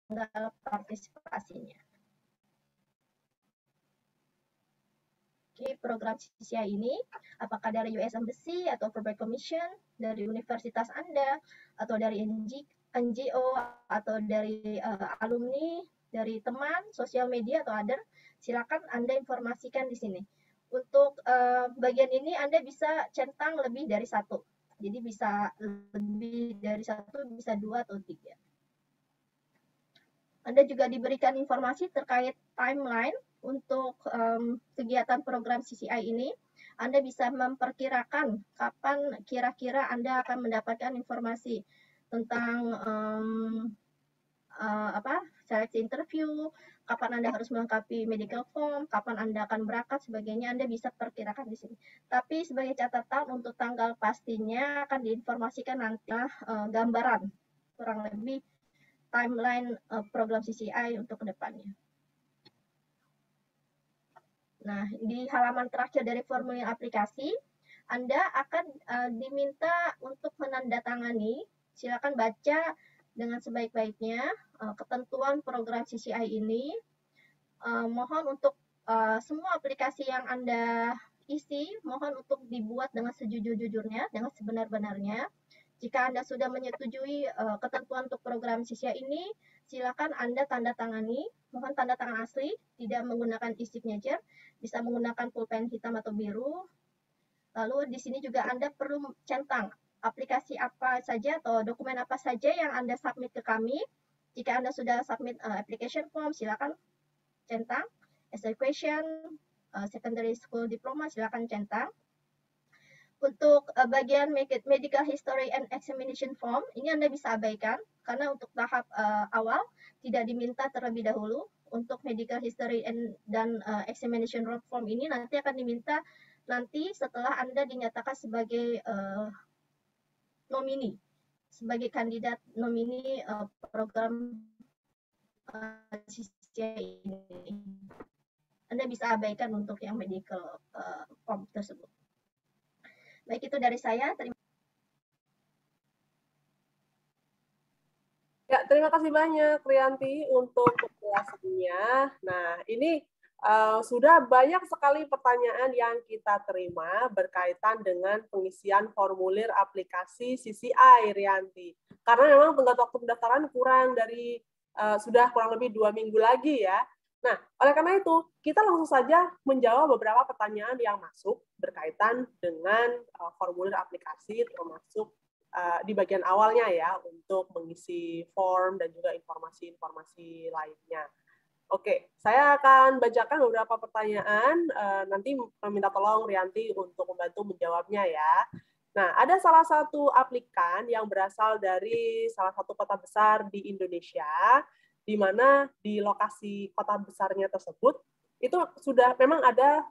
tanggal partisipasinya. Oke, program CCI ini apakah dari US Embassy atau Fulbright Commission, dari universitas Anda, atau dari NGO, atau dari alumni, dari teman, sosial media, atau other, silakan Anda informasikan di sini. Untuk bagian ini Anda bisa centang lebih dari satu. Jadi bisa lebih dari satu, bisa 2 atau 3. Anda juga diberikan informasi terkait timeline untuk kegiatan program CCI ini. Anda bisa memperkirakan kapan kira-kira Anda akan mendapatkan informasi tentang seleksi interview, kapan Anda harus melengkapi medical form, kapan Anda akan berangkat, sebagainya Anda bisa perkirakan di sini. Tapi sebagai catatan untuk tanggal pastinya akan diinformasikan nanti gambaran kurang lebih timeline program CCI untuk kedepannya. Nah, di halaman terakhir dari formulir aplikasi, Anda akan diminta untuk menandatangani. Silakan baca dengan sebaik-baiknya ketentuan program CCI ini. Mohon untuk semua aplikasi yang Anda isi, mohon untuk dibuat dengan sejujur-jujurnya, dengan sebenar-benarnya. Jika Anda sudah menyetujui ketentuan untuk program sisya ini, silakan Anda tanda tangani. Mohon tanda tangan asli, tidak menggunakan e-signature, bisa menggunakan pulpen hitam atau biru. Lalu di sini juga Anda perlu centang aplikasi apa saja atau dokumen apa saja yang Anda submit ke kami. Jika Anda sudah submit application form, silakan centang. Essay question, secondary school diploma, silakan centang. Untuk bagian medical history and examination form, ini Anda bisa abaikan karena untuk tahap awal tidak diminta terlebih dahulu. Untuk medical history dan examination form ini nanti akan diminta nanti setelah Anda dinyatakan sebagai nomini, sebagai kandidat nomini program sisya ini. Anda bisa abaikan untuk yang medical form tersebut. Baik, itu dari saya. Terima kasih banyak, Rianti, untuk penjelasannya. Nah, ini sudah banyak sekali pertanyaan yang kita terima berkaitan dengan pengisian formulir aplikasi CCI, Rianti. Karena memang tenggat waktu pendaftaran sudah kurang lebih 2 minggu lagi ya. Nah, oleh karena itu, kita langsung saja menjawab beberapa pertanyaan yang masuk berkaitan dengan formulir aplikasi, termasuk di bagian awalnya ya, untuk mengisi form dan juga informasi-informasi lainnya. Oke, saya akan bacakan beberapa pertanyaan, nanti meminta tolong Rianti untuk membantu menjawabnya ya. Nah, ada salah satu aplikan yang berasal dari salah satu kota besar di Indonesia, di mana di lokasi kota besarnya tersebut, itu sudah memang ada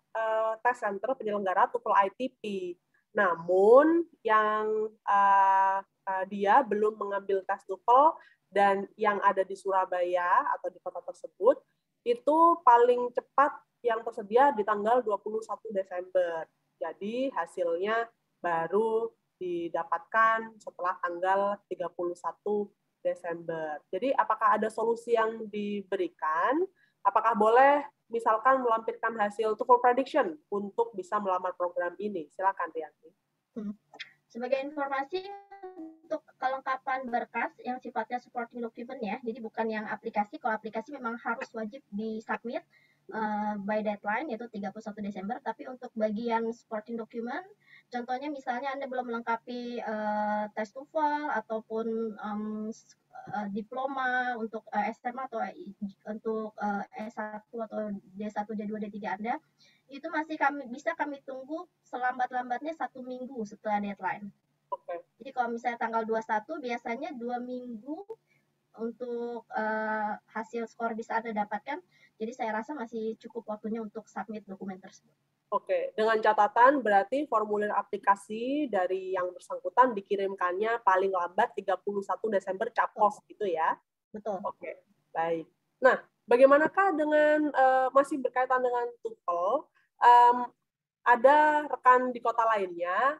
tes center penyelenggara TOEFL ITP. Namun, yang dia belum mengambil tes TOEFL dan yang ada di Surabaya atau di kota tersebut, itu paling cepat yang tersedia di tanggal 21 Desember. Jadi, hasilnya baru didapatkan setelah tanggal 31 Desember. Jadi apakah ada solusi yang diberikan? Apakah boleh misalkan melampirkan hasil TOEFL prediction untuk bisa melamar program ini? Silakan, Rianti. Sebagai informasi untuk kelengkapan berkas yang sifatnya supporting document ya, jadi bukan yang aplikasi. Kalau aplikasi memang harus wajib di-submit by deadline, yaitu 31 Desember. Tapi untuk bagian supporting document, contohnya misalnya Anda belum melengkapi tes TOEFL ataupun diploma untuk SMA atau untuk S1 atau D1, D2, D3 Anda, itu masih bisa kami tunggu selambat-lambatnya 1 minggu setelah deadline. Jadi kalau misalnya tanggal 21, biasanya 2 minggu untuk hasil skor bisa Anda dapatkan. Jadi saya rasa masih cukup waktunya untuk submit dokumen tersebut. Oke, dengan catatan berarti formulir aplikasi dari yang bersangkutan dikirimkannya paling lambat 31 Desember cap-off gitu ya? Betul. Oke, baik. Nah, bagaimanakah dengan masih berkaitan dengan TOEFL? Ada rekan di kota lainnya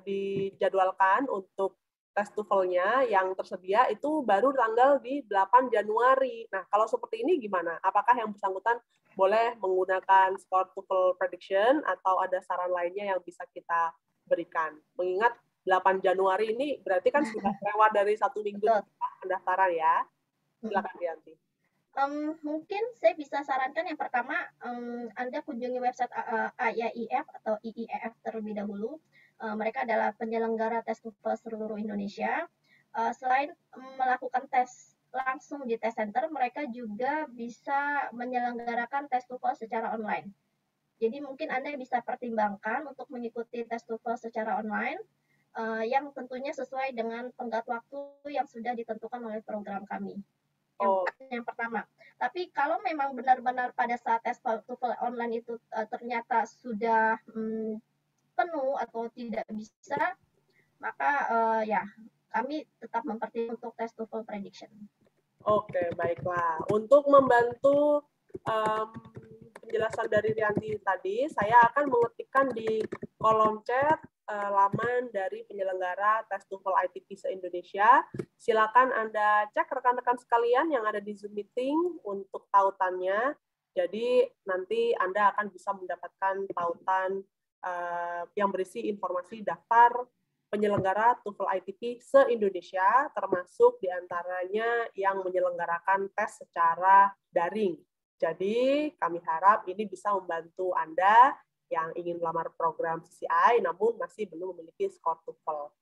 dijadwalkan untuk tes TOEFL-nya yang tersedia itu baru tanggal di 8 Januari. Nah, kalau seperti ini gimana? Apakah yang bersangkutan boleh menggunakan skor TOEFL prediction atau ada saran lainnya yang bisa kita berikan? Mengingat 8 Januari ini berarti kan sudah lewat dari 1 minggu pendaftaran ya. Silakan, Rianti. Mungkin saya bisa sarankan yang pertama, Anda kunjungi website IAIF atau IIEF terlebih dahulu. Mereka adalah penyelenggara tes TOEFL seluruh Indonesia. Selain melakukan tes langsung di tes center, mereka juga bisa menyelenggarakan tes TOEFL secara online. Jadi mungkin Anda bisa pertimbangkan untuk mengikuti tes TOEFL secara online, yang tentunya sesuai dengan tenggat waktu yang sudah ditentukan oleh program kami. Yang pertama. Tapi kalau memang benar-benar pada saat tes TOEFL online itu ternyata sudah penuh atau tidak bisa, maka ya kami tetap mempertimbangkan untuk tes TOEFL prediction. Oke, baiklah. Untuk membantu penjelasan dari Rianti tadi, saya akan mengetikkan di kolom chat laman dari penyelenggara tes TOEFL ITP se-Indonesia. Silakan Anda cek rekan-rekan sekalian yang ada di Zoom meeting untuk tautannya. Jadi nanti Anda akan bisa mendapatkan tautan yang berisi informasi daftar penyelenggara TOEFL ITP se-Indonesia, termasuk diantaranya yang menyelenggarakan tes secara daring. Jadi kami harap ini bisa membantu Anda yang ingin melamar program CCI namun masih belum memiliki skor TOEFL.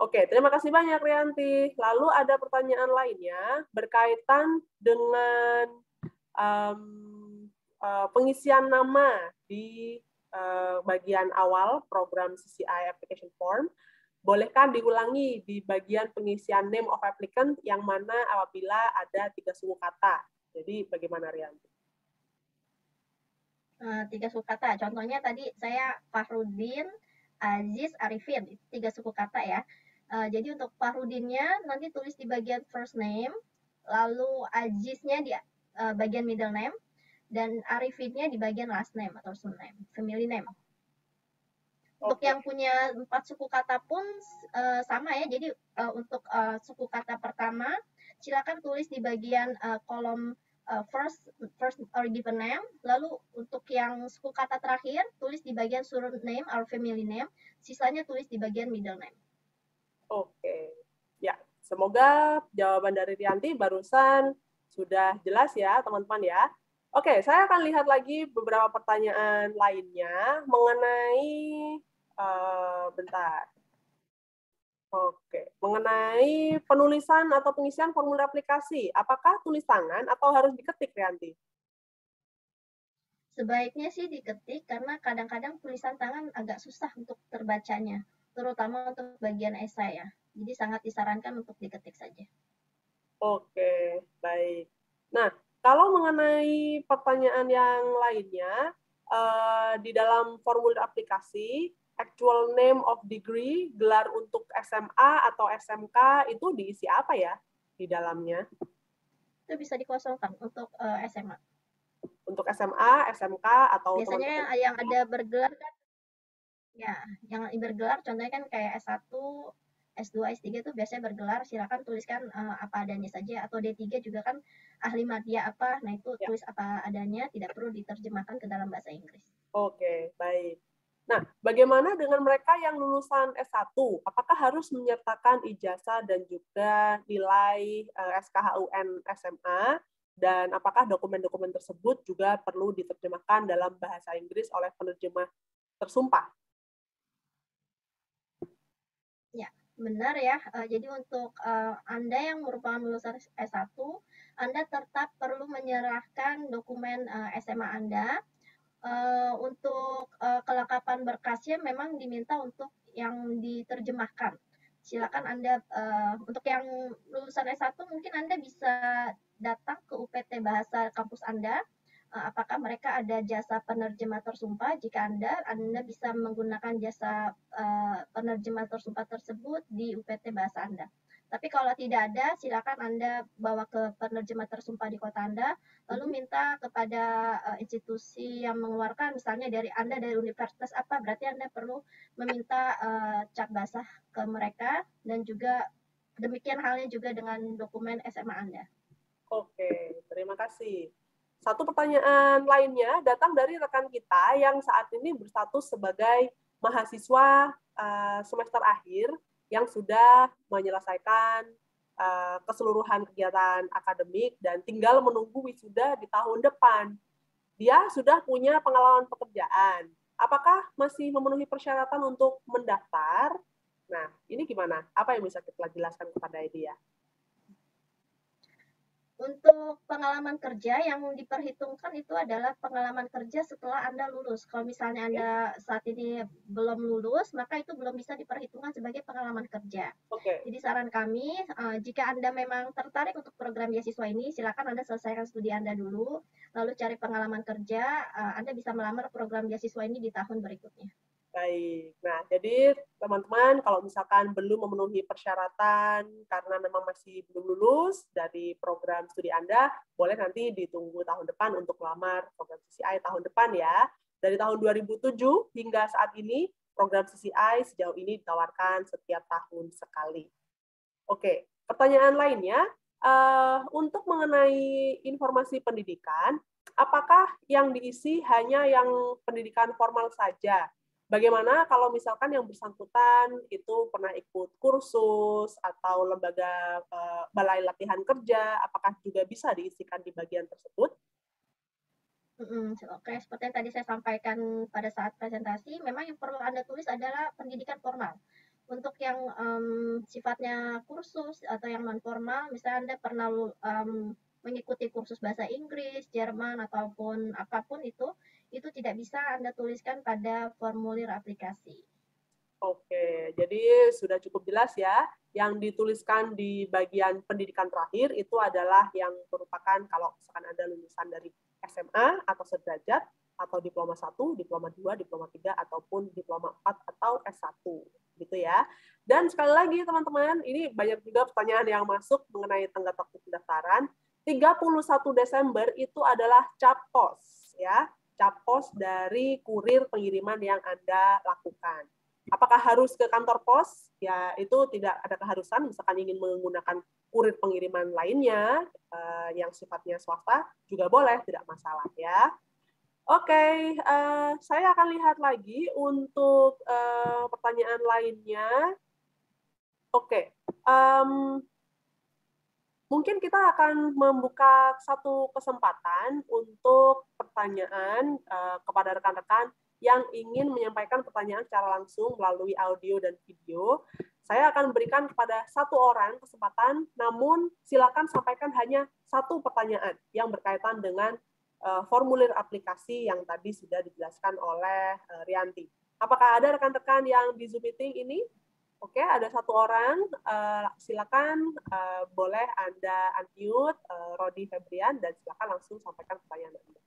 Oke, terima kasih banyak Rianti. Lalu ada pertanyaan lainnya berkaitan dengan pengisian nama di bagian awal program CCI application form. Bolehkah diulangi di bagian pengisian name of applicant yang mana apabila ada 3 suku kata? Jadi bagaimana Rianti? 3 suku kata. Contohnya tadi saya Fahrudin, Aziz, Arifin. 3 suku kata ya. Jadi untuk Fahrudinnya nanti tulis di bagian first name, lalu Aziznya di bagian middle name, dan Arifinnya di bagian last name atau surname, family name. Untuk yang punya 4 suku kata pun sama ya. Jadi untuk suku kata pertama, silakan tulis di bagian kolom first or given name. Lalu untuk yang suku kata terakhir, tulis di bagian surname or family name. Sisanya tulis di bagian middle name. Oke. Ya, semoga jawaban dari Rianti barusan sudah jelas ya, teman-teman ya. Oke, saya akan lihat lagi beberapa pertanyaan lainnya mengenai bentar. Oke, mengenai penulisan atau pengisian formulir aplikasi, apakah tulis tangan atau harus diketik, Rianti? Sebaiknya sih diketik karena kadang-kadang tulisan tangan agak susah untuk terbacanya, terutama untuk bagian esai ya. Jadi sangat disarankan untuk diketik saja. Oke, baik. Nah, kalau mengenai pertanyaan yang lainnya, di dalam formulir aplikasi, actual name of degree, gelar untuk SMA atau SMK, itu diisi apa ya di dalamnya? Itu bisa dikosongkan untuk SMA. Untuk SMA, SMK, atau biasanya teman-teman? yang ada bergelar kan, ya, yang bergelar contohnya kan kayak S1, S2, S3 itu biasanya bergelar, silakan tuliskan apa adanya saja, atau D3 juga kan ahli media apa, nah itu tulis apa adanya, tidak perlu diterjemahkan ke dalam bahasa Inggris. Oke, baik. Nah, bagaimana dengan mereka yang lulusan S1? Apakah harus menyertakan ijazah dan juga nilai SKHUN SMA? Dan apakah dokumen-dokumen tersebut juga perlu diterjemahkan dalam bahasa Inggris oleh penerjemah tersumpah? Ya, benar ya. Jadi untuk Anda yang merupakan lulusan S1, Anda tetap perlu menyerahkan dokumen SMA Anda. Untuk kelengkapan berkasnya memang diminta untuk yang diterjemahkan. Silakan Anda untuk yang lulusan S1 mungkin Anda bisa datang ke UPT Bahasa kampus Anda. Apakah mereka ada jasa penerjemah tersumpah? Jika Anda bisa menggunakan jasa penerjemah tersumpah tersebut di UPT Bahasa Anda. Tapi kalau tidak ada, silakan Anda bawa ke penerjemah tersumpah di kota Anda, lalu minta kepada institusi yang mengeluarkan, misalnya dari Anda dari universitas apa, berarti Anda perlu meminta cap basah ke mereka, dan juga demikian halnya juga dengan dokumen SMA Anda. Oke, terima kasih. Satu pertanyaan lainnya datang dari rekan kita yang saat ini berstatus sebagai mahasiswa semester akhir yang sudah menyelesaikan keseluruhan kegiatan akademik dan tinggal menunggu wisuda di tahun depan. Dia sudah punya pengalaman pekerjaan. Apakah masih memenuhi persyaratan untuk mendaftar? Nah, ini gimana? Apa yang bisa kita jelaskan kepada dia? Untuk pengalaman kerja yang diperhitungkan itu adalah pengalaman kerja setelah Anda lulus. Kalau misalnya Anda saat ini belum lulus, maka itu belum bisa diperhitungkan sebagai pengalaman kerja. Jadi saran kami, jika Anda memang tertarik untuk program beasiswa ini, silakan Anda selesaikan studi Anda dulu, lalu cari pengalaman kerja, Anda bisa melamar program beasiswa ini di tahun berikutnya. Baik, nah jadi teman-teman kalau misalkan belum memenuhi persyaratan karena memang masih belum lulus dari program studi Anda, boleh nanti ditunggu tahun depan untuk melamar program CCI tahun depan ya. Dari tahun 2007 hingga saat ini, program CCI sejauh ini ditawarkan setiap tahun sekali. Oke, pertanyaan lainnya, untuk mengenai informasi pendidikan, apakah yang diisi hanya yang pendidikan formal saja? Bagaimana kalau misalkan yang bersangkutan itu pernah ikut kursus atau lembaga balai latihan kerja, apakah juga bisa diisikan di bagian tersebut? Oke, seperti yang tadi saya sampaikan pada saat presentasi, memang yang perlu Anda tulis adalah pendidikan formal. Untuk yang sifatnya kursus atau yang non formal, misalnya Anda pernah mengikuti kursus bahasa Inggris, Jerman ataupun apapun itu tidak bisa Anda tuliskan pada formulir aplikasi. Oke, jadi sudah cukup jelas ya. Yang dituliskan di bagian pendidikan terakhir itu adalah yang merupakan kalau misalkan Anda lulusan dari SMA atau sederajat, atau diploma 1, diploma 2, diploma 3, ataupun diploma 4 atau S1. Gitu ya. Dan sekali lagi teman-teman, ini banyak juga pertanyaan yang masuk mengenai tenggat waktu pendaftaran. 31 Desember itu adalah cap pos ya. Cap pos dari kurir pengiriman yang Anda lakukan. Apakah harus ke kantor pos? Ya, itu tidak ada keharusan. Misalkan ingin menggunakan kurir pengiriman lainnya yang sifatnya swasta, juga boleh, tidak masalah ya. Oke, saya akan lihat lagi untuk pertanyaan lainnya. Oke, mungkin kita akan membuka satu kesempatan untuk pertanyaan kepada rekan-rekan yang ingin menyampaikan pertanyaan secara langsung melalui audio dan video. Saya akan berikan kepada satu orang kesempatan, namun silakan sampaikan hanya satu pertanyaan yang berkaitan dengan formulir aplikasi yang tadi sudah dijelaskan oleh Rianti. Apakah ada rekan-rekan yang di Zoom meeting ini? Oke, ada satu orang. Silakan boleh Anda unmute Rodi Febrian dan silakan langsung sampaikan pertanyaan Anda.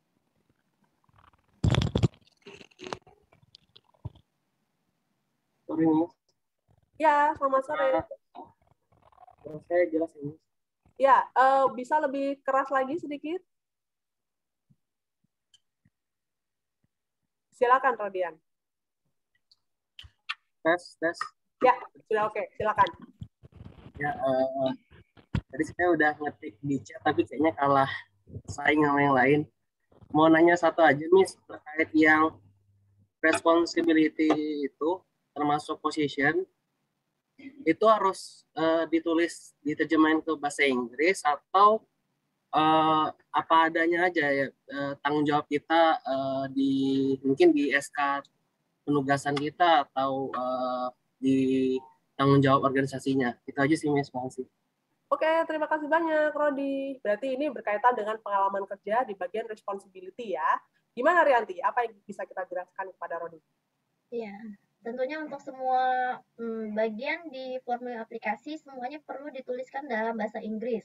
Sore, Miss. Ya, selamat sore. Saya jelas ini. Ya, bisa lebih keras lagi sedikit? Silakan, Rodian. Tes. Ya, sudah oke. Silakan. Ya, tadi saya udah ngetik di chat, tapi kayaknya kalah saing sama yang lain. Mau nanya satu aja, Miss, terkait yang responsibility itu, termasuk position, itu harus ditulis, diterjemahin ke bahasa Inggris atau apa adanya aja ya, tanggung jawab kita mungkin di SK penugasan kita atau di tanggung jawab organisasinya. Itu aja sih, Miss. Makasih. Oke, terima kasih banyak, Rodi. Berarti ini berkaitan dengan pengalaman kerja di bagian responsibility ya. Gimana, Rianti? Apa yang bisa kita jelaskan kepada Rodi? Iya, tentunya untuk semua bagian di formulir aplikasi semuanya perlu dituliskan dalam bahasa Inggris.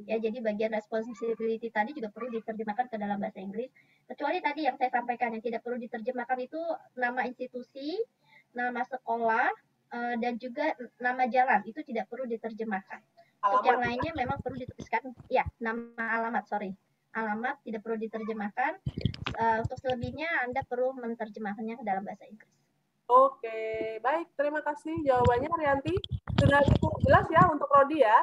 Ya, jadi bagian responsibility tadi juga perlu diterjemahkan ke dalam bahasa Inggris. Kecuali tadi yang saya sampaikan yang tidak perlu diterjemahkan itu nama institusi, nama sekolah, dan juga nama jalan itu tidak perlu diterjemahkan. Untuk yang lainnya memang perlu dituliskan, ya, nama alamat, alamat tidak perlu diterjemahkan. Untuk selebihnya Anda perlu menerjemahkannya ke dalam bahasa Inggris. Oke, baik. Terima kasih jawabannya, Rianti. Sudah cukup jelas ya untuk Rodi ya?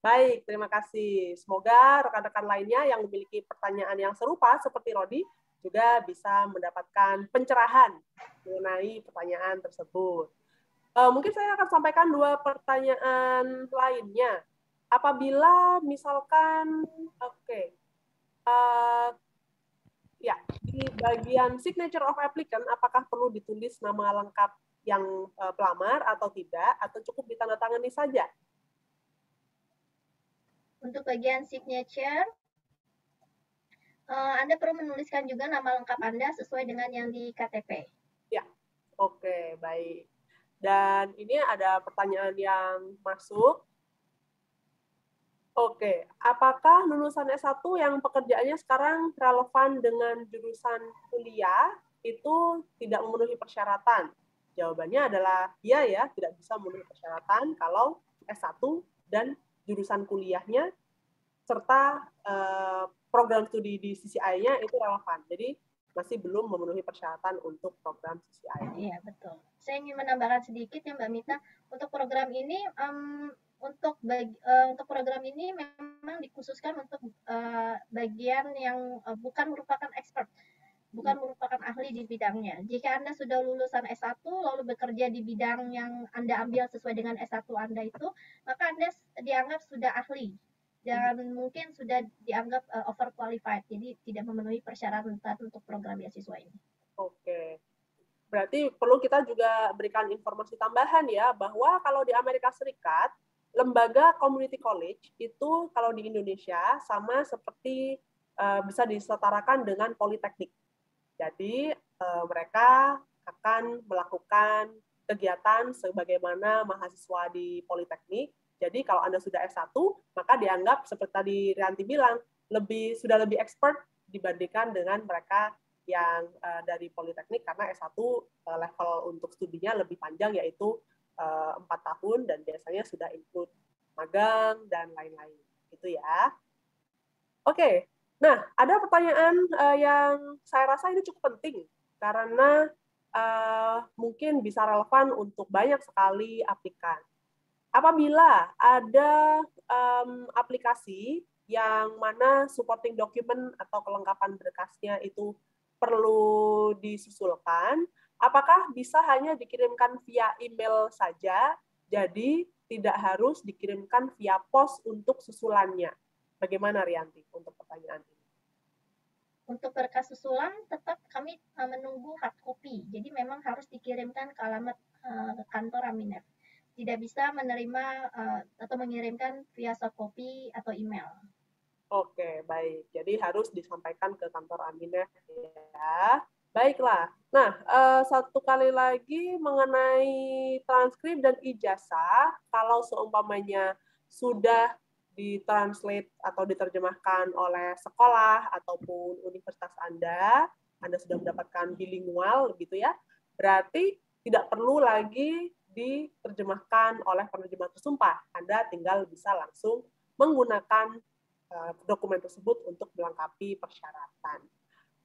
Baik, terima kasih. Semoga rekan-rekan lainnya yang memiliki pertanyaan yang serupa seperti Rodi juga bisa mendapatkan pencerahan mengenai pertanyaan tersebut. Mungkin saya akan sampaikan dua pertanyaan lainnya. Apabila misalkan, ya, di bagian signature of applicant, apakah perlu ditulis nama lengkap yang pelamar atau tidak, atau cukup ditandatangani saja? Untuk bagian signature, Anda perlu menuliskan juga nama lengkap Anda sesuai dengan yang di KTP. Ya, oke, baik. Dan ini ada pertanyaan yang masuk. Oke, apakah lulusan S1 yang pekerjaannya sekarang relevan dengan jurusan kuliah itu tidak memenuhi persyaratan? Jawabannya adalah iya ya, tidak bisa memenuhi persyaratan kalau S1 dan jurusan kuliahnya serta program studi di CCI-nya itu relevan. Jadi masih belum memenuhi persyaratan untuk program CCI. Iya, betul. Saya ingin menambahkan sedikit ya Mbak Mita, untuk program ini untuk program ini memang dikhususkan untuk bagian yang bukan merupakan expert. bukan merupakan ahli di bidangnya. Jika Anda sudah lulusan S1 lalu bekerja di bidang yang Anda ambil sesuai dengan S1 Anda itu, maka Anda dianggap sudah ahli dan mungkin sudah dianggap overqualified, jadi tidak memenuhi persyaratan untuk program beasiswa ini. Oke. Berarti perlu kita juga berikan informasi tambahan ya, bahwa kalau di Amerika Serikat, lembaga community college itu kalau di Indonesia sama seperti bisa disetarakan dengan politeknik. Jadi mereka akan melakukan kegiatan sebagaimana mahasiswa di politeknik. Jadi kalau Anda sudah S1, maka dianggap seperti tadi Rianti bilang, sudah lebih expert dibandingkan dengan mereka yang dari politeknik, karena S1 level untuk studinya lebih panjang, yaitu 4 tahun, dan biasanya sudah include magang dan lain-lain. Gitu ya. Oke. Nah, ada pertanyaan yang saya rasa ini cukup penting karena mungkin bisa relevan untuk banyak sekali aplikan. Apabila ada aplikasi yang mana supporting document atau kelengkapan berkasnya itu perlu disusulkan, apakah bisa hanya dikirimkan via email saja, jadi tidak harus dikirimkan via pos untuk susulannya? Bagaimana Rianti untuk pertanyaan ini? Untuk berkas susulan tetap kami menunggu hard copy. Jadi memang harus dikirimkan ke alamat kantor Aminef. Tidak bisa menerima atau mengirimkan via soft copy atau email. Oke, baik. Jadi harus disampaikan ke kantor Aminef ya. Baiklah. Nah, satu kali lagi mengenai transkrip dan ijazah, kalau seumpamanya sudah ditranslate atau diterjemahkan oleh sekolah ataupun universitas Anda sudah mendapatkan bilingual gitu ya, berarti tidak perlu lagi diterjemahkan oleh penerjemah tersumpah. Anda tinggal bisa langsung menggunakan dokumen tersebut untuk melengkapi persyaratan.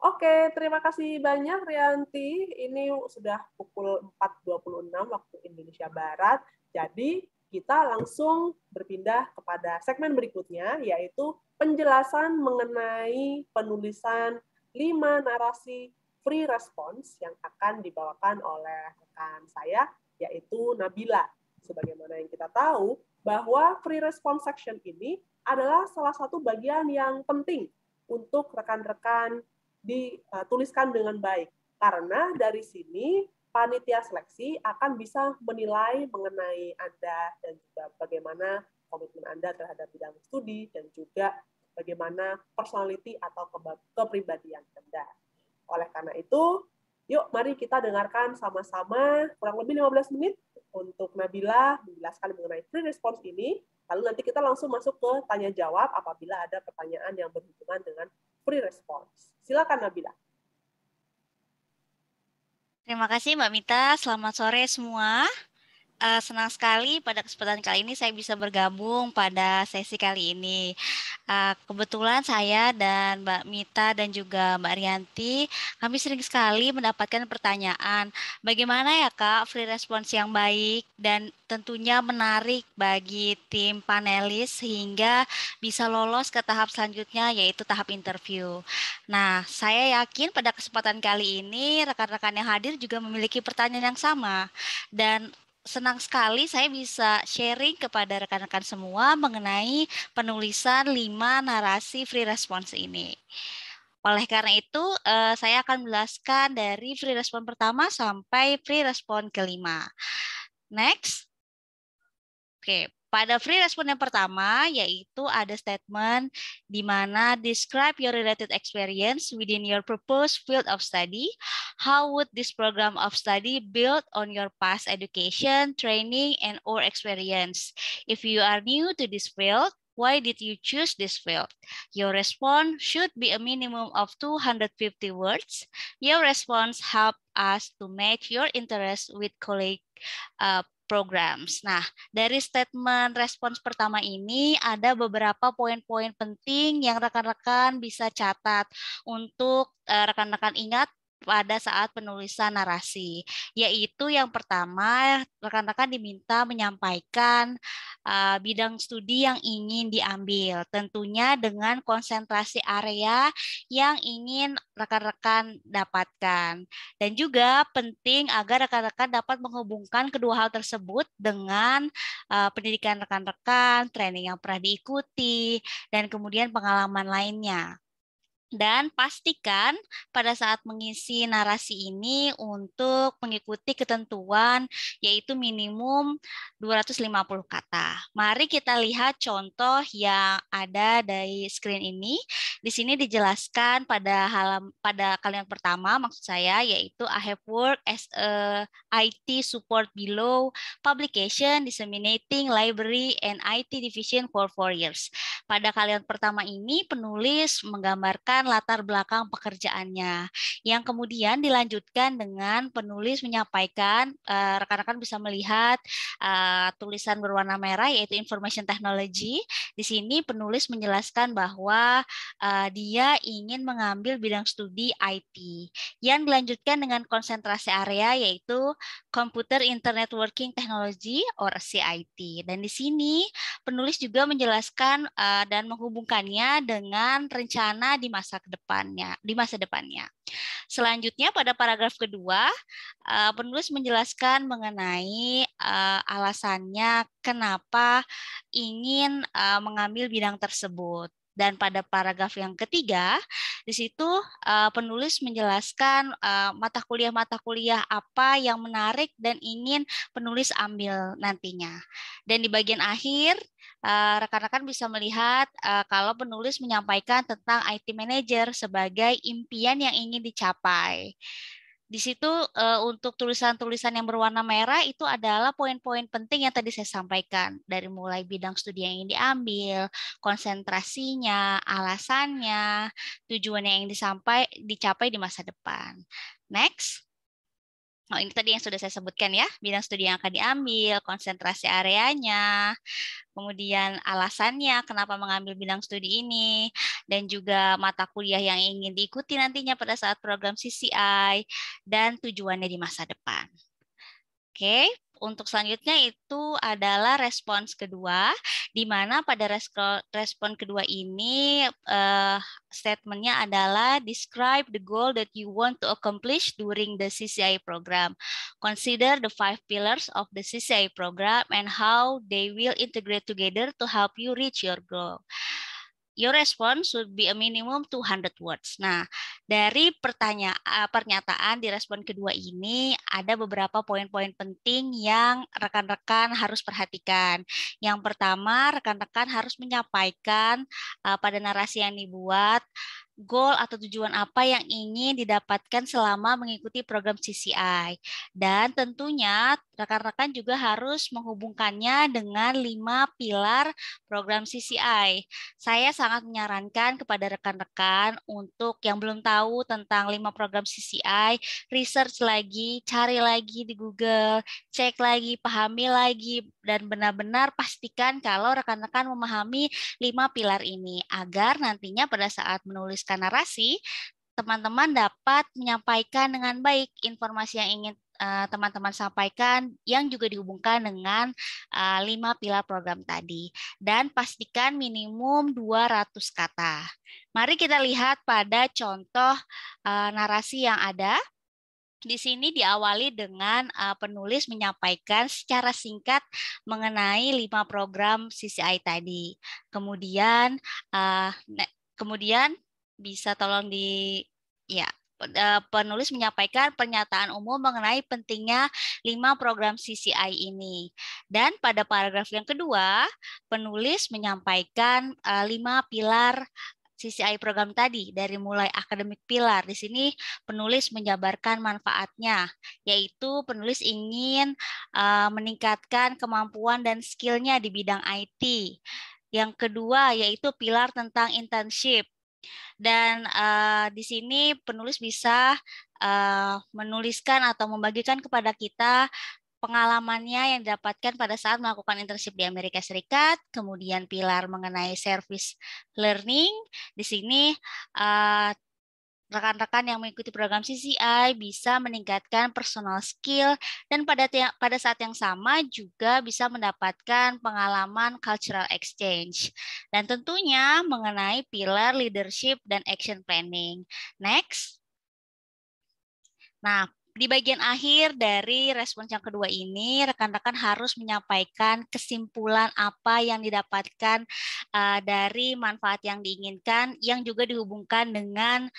Oke, terima kasih banyak Rianti. Ini sudah pukul 4.26 waktu Indonesia Barat. Jadi kita langsung berpindah kepada segmen berikutnya, yaitu penjelasan mengenai penulisan 5 narasi free response yang akan dibawakan oleh rekan saya, yaitu Nabila. Sebagaimana yang kita tahu, bahwa free response section ini adalah salah satu bagian yang penting untuk rekan-rekan dituliskan dengan baik. Karena dari sini panitia seleksi akan bisa menilai mengenai Anda dan juga bagaimana komitmen Anda terhadap bidang studi dan juga bagaimana personality atau kepribadian Anda. Oleh karena itu, yuk mari kita dengarkan sama-sama kurang lebih 15 menit untuk Nabila menjelaskan mengenai free response ini. Lalu nanti kita langsung masuk ke tanya jawab apabila ada pertanyaan yang berhubungan dengan free response. Silakan Nabila. Terima kasih Mbak Mita, selamat sore semua. Senang sekali pada kesempatan kali ini saya bisa bergabung pada sesi kali ini. Kebetulan saya dan Mbak Mita dan juga Mbak Rianti, kami sering sekali mendapatkan pertanyaan, bagaimana ya Kak free response yang baik dan tentunya menarik bagi tim panelis sehingga bisa lolos ke tahap selanjutnya yaitu tahap interview. Nah, saya yakin pada kesempatan kali ini rekan-rekan yang hadir juga memiliki pertanyaan yang sama dan senang sekali saya bisa sharing kepada rekan-rekan semua mengenai penulisan 5 narasi free response ini. Oleh karena itu, saya akan menjelaskan dari free response pertama sampai free response kelima. Next. Oke, pada free response yang pertama yaitu ada statement di mana describe your related experience within your proposed field of study. How would this program of study build on your past education, training, and or experience? If you are new to this field, why did you choose this field? Your response should be a minimum of 250 words. Your response help us to match your interest with colleague programs. Nah, dari statement respons pertama ini ada beberapa poin-poin penting yang rekan-rekan bisa catat untuk rekan-rekan ingat pada saat penulisan narasi, yaitu yang pertama rekan-rekan diminta menyampaikan bidang studi yang ingin diambil, tentunya dengan konsentrasi area yang ingin rekan-rekan dapatkan. Dan juga penting agar rekan-rekan dapat menghubungkan kedua hal tersebut dengan pendidikan rekan-rekan, training yang pernah diikuti, dan kemudian pengalaman lainnya. Dan pastikan pada saat mengisi narasi ini untuk mengikuti ketentuan yaitu minimum 250 kata. Mari kita lihat contoh yang ada dari screen ini. Di sini dijelaskan pada kalimat pertama maksud saya yaitu I have worked as a IT support below publication, disseminating library and IT division for 4 years. Pada kalimat pertama ini penulis menggambarkan latar belakang pekerjaannya, yang kemudian dilanjutkan dengan penulis menyampaikan, rekan-rekan bisa melihat tulisan berwarna merah yaitu information technology. Di sini penulis menjelaskan bahwa dia ingin mengambil bidang studi IT, yang dilanjutkan dengan konsentrasi area yaitu Computer Internet Working Technology or CIT. Dan di sini penulis juga menjelaskan dan menghubungkannya dengan rencana di masa depannya. Selanjutnya pada paragraf kedua, penulis menjelaskan mengenai alasannya kenapa ingin mengambil bidang tersebut. Dan pada paragraf yang ketiga, di situ penulis menjelaskan mata kuliah apa yang menarik dan ingin penulis ambil nantinya. Dan di bagian akhir, rekan-rekan bisa melihat kalau penulis menyampaikan tentang IT Manager sebagai impian yang ingin dicapai. Di situ untuk tulisan-tulisan yang berwarna merah itu adalah poin-poin penting yang tadi saya sampaikan. Dari mulai bidang studi yang ingin diambil, konsentrasinya, alasannya, tujuan yang ingin dicapai di masa depan. Next. Oh, ini tadi yang sudah saya sebutkan ya, bidang studi yang akan diambil, konsentrasi areanya, kemudian alasannya kenapa mengambil bidang studi ini, dan juga mata kuliah yang ingin diikuti nantinya pada saat program CCI, dan tujuannya di masa depan. Oke, untuk selanjutnya itu adalah respons kedua, di mana pada respon kedua ini statementnya adalah describe the goal that you want to accomplish during the CCI program. Consider the 5 pillars of the CCI program and how they will integrate together to help you reach your goal. Your response should be a minimum 200 words. Nah, dari pernyataan di respon kedua ini ada beberapa poin-poin penting yang rekan-rekan harus perhatikan. Yang pertama, rekan-rekan harus menyampaikan pada narasi yang dibuat goal atau tujuan apa yang ingin didapatkan selama mengikuti program CCI. Dan tentunya rekan-rekan juga harus menghubungkannya dengan 5 pilar program CCI. Saya sangat menyarankan kepada rekan-rekan untuk yang belum tahu tentang 5 program CCI, research lagi, cari lagi di Google, cek lagi, pahami lagi, dan benar-benar pastikan kalau rekan-rekan memahami 5 pilar ini agar nantinya pada saat menuliskan narasi, teman-teman dapat menyampaikan dengan baik informasi yang ingin teman-teman sampaikan yang juga dihubungkan dengan 5 pilar program tadi. Dan pastikan minimum 200 kata. Mari kita lihat pada contoh narasi yang ada. Di sini diawali dengan penulis menyampaikan secara singkat mengenai 5 program CCI tadi. Kemudian bisa tolong penulis menyampaikan pernyataan umum mengenai pentingnya 5 program CCI ini. Dan pada paragraf yang kedua, penulis menyampaikan 5 pilar CCI program tadi, dari mulai akademik pilar. Di sini penulis menjabarkan manfaatnya, yaitu penulis ingin meningkatkan kemampuan dan skillnya di bidang IT. Yang kedua yaitu pilar tentang internship. Dan di sini penulis bisa menuliskan atau membagikan kepada kita pengalamannya yang didapatkan pada saat melakukan internship di Amerika Serikat, kemudian pilar mengenai service learning. Di sini rekan-rekan yang mengikuti program CCI bisa meningkatkan personal skill dan pada saat yang sama juga bisa mendapatkan pengalaman cultural exchange. Dan tentunya mengenai pilar leadership dan action planning. Next. Nah, di bagian akhir dari respons yang kedua ini, rekan-rekan harus menyampaikan kesimpulan apa yang didapatkan dari manfaat yang diinginkan, yang juga dihubungkan dengan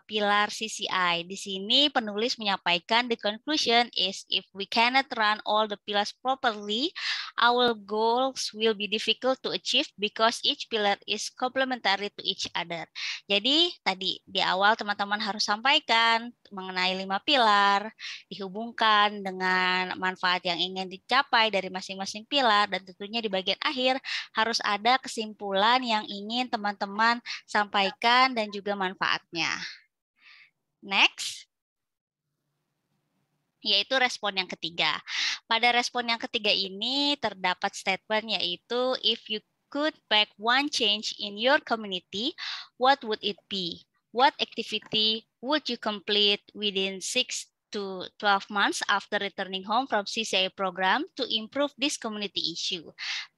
pilar CCI. Di sini penulis menyampaikan the conclusion is if we cannot run all the pillars properly, our goals will be difficult to achieve because each pillar is complementary to each other. Jadi tadi di awal teman-teman harus sampaikan mengenai 5 pilar, dihubungkan dengan manfaat yang ingin dicapai dari masing-masing pilar, dan tentunya di bagian akhir harus ada kesimpulan yang ingin teman-teman sampaikan dan juga manfaatnya. Next. Yaitu respon yang ketiga. Pada respon yang ketiga ini terdapat statement yaitu if you could make one change in your community, what would it be? What activity would you complete within 6 to 12 months after returning home from CCI program to improve this community issue?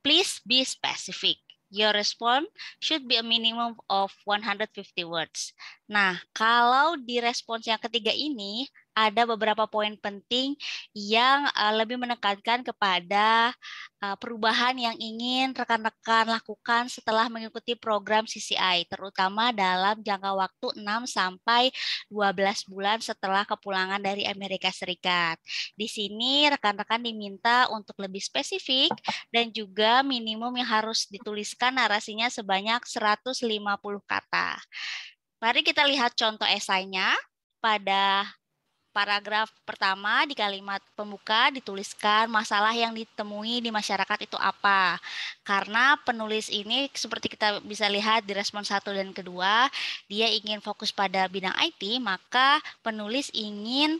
Please be specific. Your response should be a minimum of 150 words. Nah, kalau di respons yang ketiga ini, ada beberapa poin penting yang lebih menekankan kepada perubahan yang ingin rekan-rekan lakukan setelah mengikuti program CCI, terutama dalam jangka waktu 6 sampai 12 bulan setelah kepulangan dari Amerika Serikat. Di sini rekan-rekan diminta untuk lebih spesifik dan juga minimum yang harus dituliskan narasinya sebanyak 150 kata. Mari kita lihat contoh esainya. Pada paragraf pertama di kalimat pembuka dituliskan masalah yang ditemui di masyarakat itu apa. Karena penulis ini seperti kita bisa lihat di respon 1 dan kedua, dia ingin fokus pada bidang IT, maka penulis ingin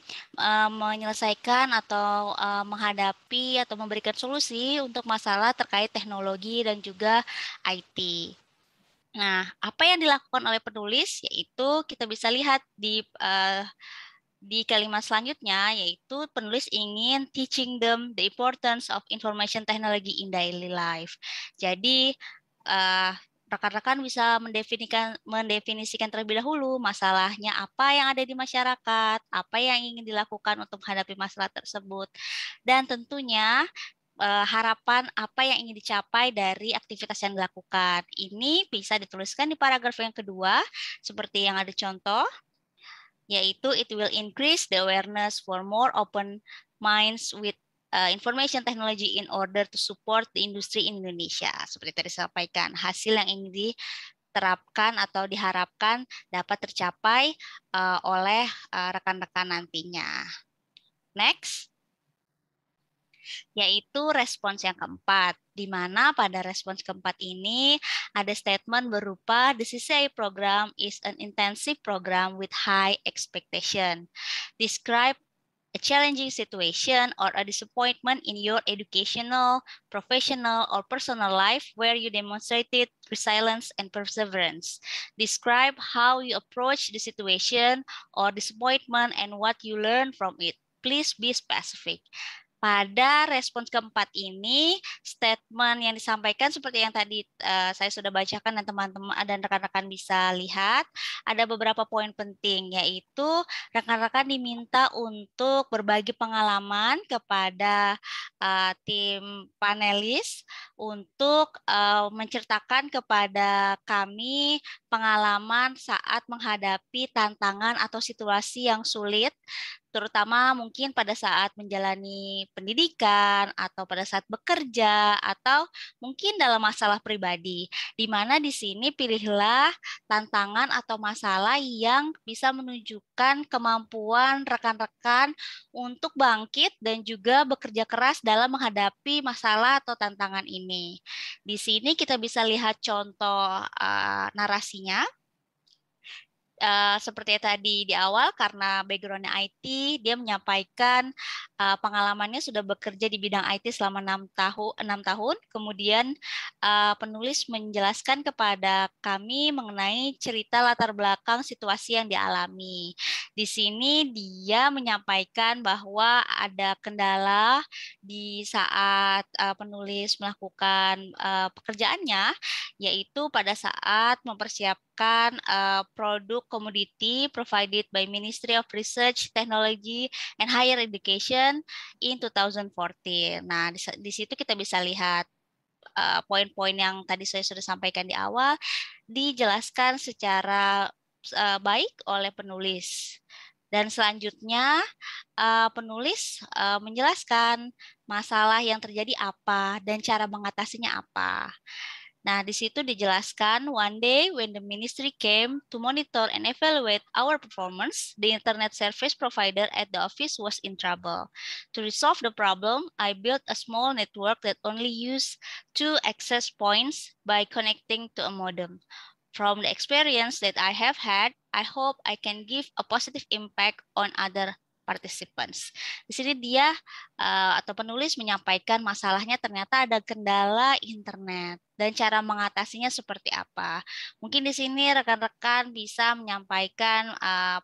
menyelesaikan atau menghadapi atau memberikan solusi untuk masalah terkait teknologi dan juga IT. Nah, apa yang dilakukan oleh penulis yaitu kita bisa lihat di kalimat selanjutnya, yaitu penulis ingin teaching them the importance of information technology in daily life. Jadi, rekan-rekan bisa mendefinisikan terlebih dahulu masalahnya apa yang ada di masyarakat, apa yang ingin dilakukan untuk menghadapi masalah tersebut, dan tentunya harapan apa yang ingin dicapai dari aktivitas yang dilakukan. Ini bisa dituliskan di paragraf yang kedua, seperti yang ada contoh, yaitu it will increase the awareness for more open minds with information technology in order to support the industry in Indonesia. Seperti tadi disampaikan, hasil yang ingin diterapkan atau diharapkan dapat tercapai oleh rekan-rekan nantinya. Next. Yaitu respons yang keempat, di mana pada respons keempat ini ada statement berupa the CCI program is an intensive program with high expectation. Describe a challenging situation or a disappointment in your educational, professional, or personal life where you demonstrated resilience and perseverance. Describe how you approach the situation or disappointment and what you learned from it. Please be specific. Pada respons keempat ini, statement yang disampaikan seperti yang tadi saya sudah bacakan dan teman-teman dan rekan-rekan bisa lihat, ada beberapa poin penting, yaitu rekan-rekan diminta untuk berbagi pengalaman kepada tim panelis untuk menceritakan kepada kami pengalaman saat menghadapi tantangan atau situasi yang sulit, terutama mungkin pada saat menjalani pendidikan atau pada saat bekerja atau mungkin dalam masalah pribadi, di mana di sini pilihlah tantangan atau masalah yang bisa menunjukkan kemampuan rekan-rekan untuk bangkit dan juga bekerja keras dalam menghadapi masalah atau tantangan ini. Di sini kita bisa lihat contoh narasinya. seperti tadi di awal, karena background-nya IT, dia menyampaikan pengalamannya sudah bekerja di bidang IT selama 6 tahun. Kemudian penulis menjelaskan kepada kami mengenai cerita latar belakang situasi yang dialami. Di sini dia menyampaikan bahwa ada kendala di saat penulis melakukan pekerjaannya, yaitu pada saat mempersiapkan produk komoditi provided by Ministry of Research, Technology, and Higher Education in 2014. Nah, di situ kita bisa lihat poin-poin yang tadi saya sudah sampaikan di awal dijelaskan secara baik oleh penulis. Dan selanjutnya penulis menjelaskan masalah yang terjadi apa dan cara mengatasinya apa. Nah, di situ dijelaskan, one day when the ministry came to monitor and evaluate our performance, the internet service provider at the office was in trouble. To resolve the problem, I built a small network that only used 2 access points by connecting to a modem. From the experience that I have had, I hope I can give a positive impact on other participants. Di sini dia atau penulis menyampaikan masalahnya ternyata ada kendala internet dan cara mengatasinya seperti apa. Mungkin di sini rekan-rekan bisa menyampaikan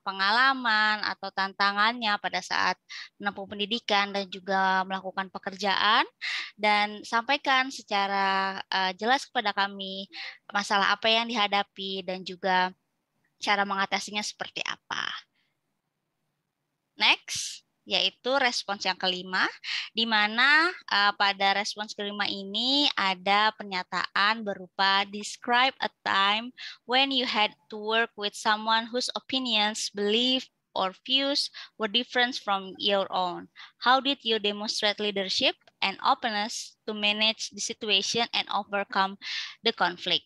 pengalaman atau tantangannya pada saat menempuh pendidikan dan juga melakukan pekerjaan, dan sampaikan secara jelas kepada kami masalah apa yang dihadapi dan juga cara mengatasinya seperti apa. Next, yaitu respons yang kelima, di mana pada respons kelima ini ada pernyataan berupa describe a time when you had to work with someone whose opinions, belief, or views were different from your own. How did you demonstrate leadership and openness to manage the situation and overcome the conflict?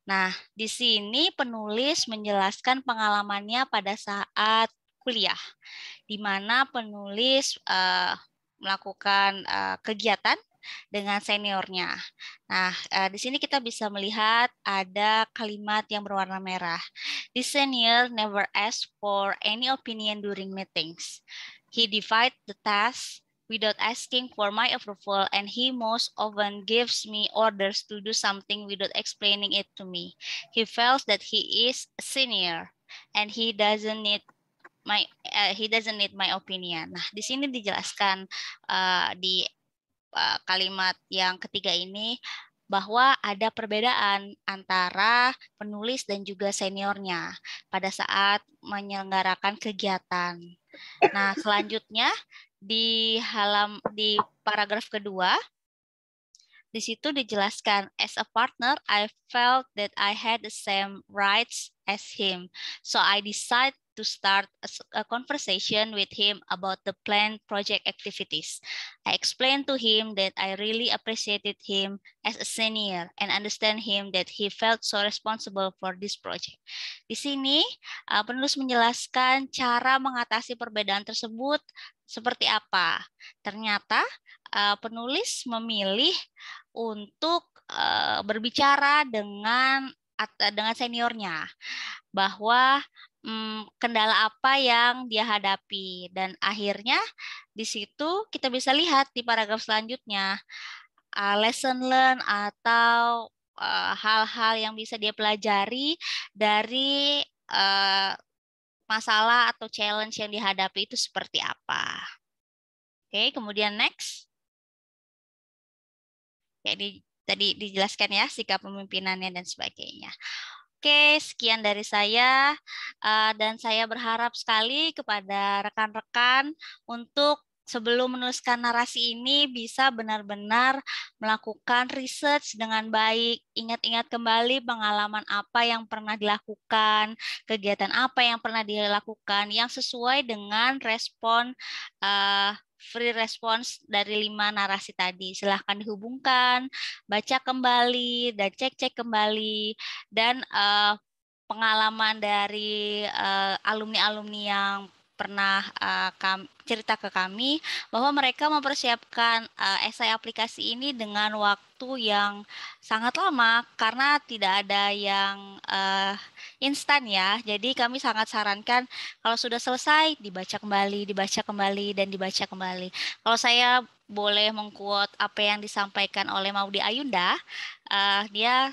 Nah, di sini penulis menjelaskan pengalamannya pada saat kuliah, di mana penulis melakukan kegiatan dengan seniornya. Nah, di sini kita bisa melihat ada kalimat yang berwarna merah. The senior never asked for any opinion during meetings. He divided the task without asking for my approval, and he most often gives me orders to do something without explaining it to me. He felt that he is a senior and he doesn't need my opinion. Nah, di sini dijelaskan di kalimat yang ketiga ini bahwa ada perbedaan antara penulis dan juga seniornya pada saat menyelenggarakan kegiatan. Nah, selanjutnya di paragraf kedua, di situ dijelaskan, as a partner, I felt that I had the same rights as him. So I decided to start a conversation with him about the planned project activities. I explained to him that I really appreciated him as a senior and understand him that he felt so responsible for this project. Di sini penulis menjelaskan cara mengatasi perbedaan tersebut seperti apa. Ternyata penulis memilih untuk berbicara dengan seniornya bahwa kendala apa yang dia hadapi, dan akhirnya di situ kita bisa lihat di paragraf selanjutnya lesson learn atau hal-hal yang bisa dia pelajari dari masalah atau challenge yang dihadapi itu seperti apa. Oke, kemudian next. Jadi tadi dijelaskan ya sikap pemimpinannya dan sebagainya. Oke, sekian dari saya, dan saya berharap sekali kepada rekan-rekan untuk sebelum menuliskan narasi ini bisa benar-benar melakukan research dengan baik, ingat-ingat kembali pengalaman apa yang pernah dilakukan, kegiatan apa yang pernah dilakukan yang sesuai dengan respon free response dari 5 narasi tadi. Silahkan dihubungkan, baca kembali, dan cek-cek kembali, dan pengalaman dari alumni-alumni yang pernah cerita ke kami bahwa mereka mempersiapkan esai aplikasi ini dengan waktu yang sangat lama karena tidak ada yang instan ya. Jadi kami sangat sarankan kalau sudah selesai dibaca kembali dan dibaca kembali. Kalau saya boleh mengquote apa yang disampaikan oleh Maudy Ayunda, dia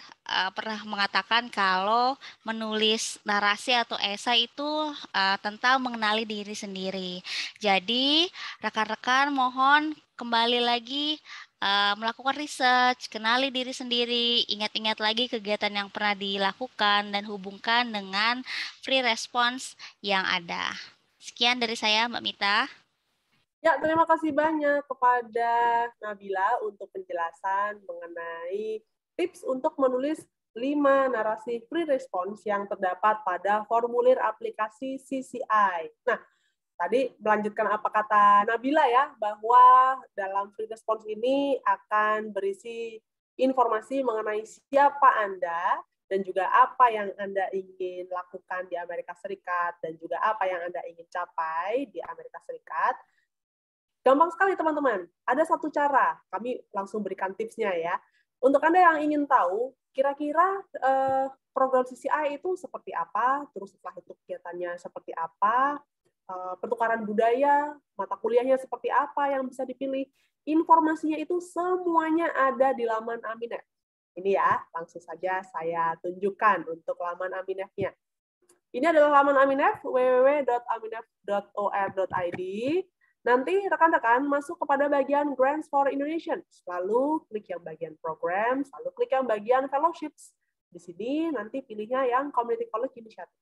pernah mengatakan kalau menulis narasi atau esai itu tentang mengenali diri sendiri. Jadi, rekan-rekan mohon kembali lagi melakukan research, kenali diri sendiri, ingat-ingat lagi kegiatan yang pernah dilakukan dan hubungkan dengan free response yang ada. Sekian dari saya, Mbak Mita. Ya, terima kasih banyak kepada Nabila untuk penjelasan mengenai tips untuk menulis 5 narasi free response yang terdapat pada formulir aplikasi CCI. Nah, tadi melanjutkan apa kata Nabila ya, bahwa dalam free response ini akan berisi informasi mengenai siapa Anda, dan juga apa yang Anda ingin lakukan di Amerika Serikat, dan juga apa yang Anda ingin capai di Amerika Serikat. Gampang sekali teman-teman. Ada satu cara, kami langsung berikan tipsnya ya. Untuk Anda yang ingin tahu, kira-kira program CCI itu seperti apa, terus setelah itu kegiatannya seperti apa, pertukaran budaya, mata kuliahnya seperti apa yang bisa dipilih, informasinya itu semuanya ada di laman Aminef. Ini ya, langsung saja saya tunjukkan untuk laman Aminef-nya. Ini adalah laman Aminef, www.aminef.or.id. Nanti rekan-rekan masuk kepada bagian Grants for Indonesians, lalu klik yang bagian Programs, lalu klik yang bagian Fellowships. Di sini nanti pilihnya yang Community College Initiative.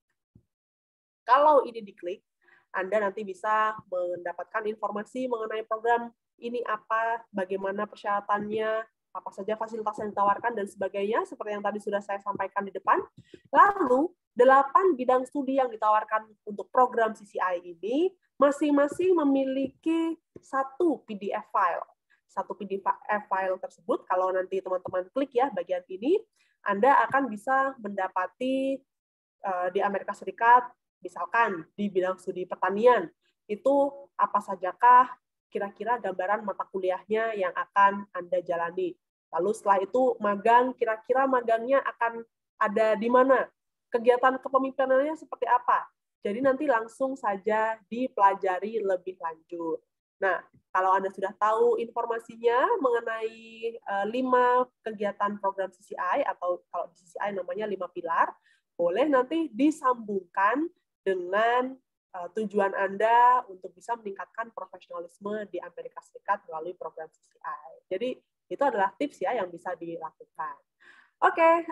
Kalau ini diklik, Anda nanti bisa mendapatkan informasi mengenai program ini apa, bagaimana persyaratannya, apa saja fasilitas yang ditawarkan, dan sebagainya, seperti yang tadi sudah saya sampaikan di depan. Lalu, 8 bidang studi yang ditawarkan untuk program CCI ini, masing-masing memiliki satu PDF file. Satu PDF file tersebut, kalau nanti teman-teman klik ya bagian ini, Anda akan bisa mendapati di Amerika Serikat, misalkan di bidang studi pertanian, itu apa sajakah kira-kira gambaran mata kuliahnya yang akan Anda jalani. Lalu setelah itu magang, kira-kira magangnya akan ada di mana? Kegiatan kepemimpinannya seperti apa? Jadi nanti langsung saja dipelajari lebih lanjut. Nah, kalau Anda sudah tahu informasinya mengenai 5 kegiatan program CCI, atau kalau di CCI namanya 5 pilar, boleh nanti disambungkan dengan tujuan Anda untuk bisa meningkatkan profesionalisme di Amerika Serikat melalui program CCI. Jadi itu adalah tips ya yang bisa dilakukan. Oke,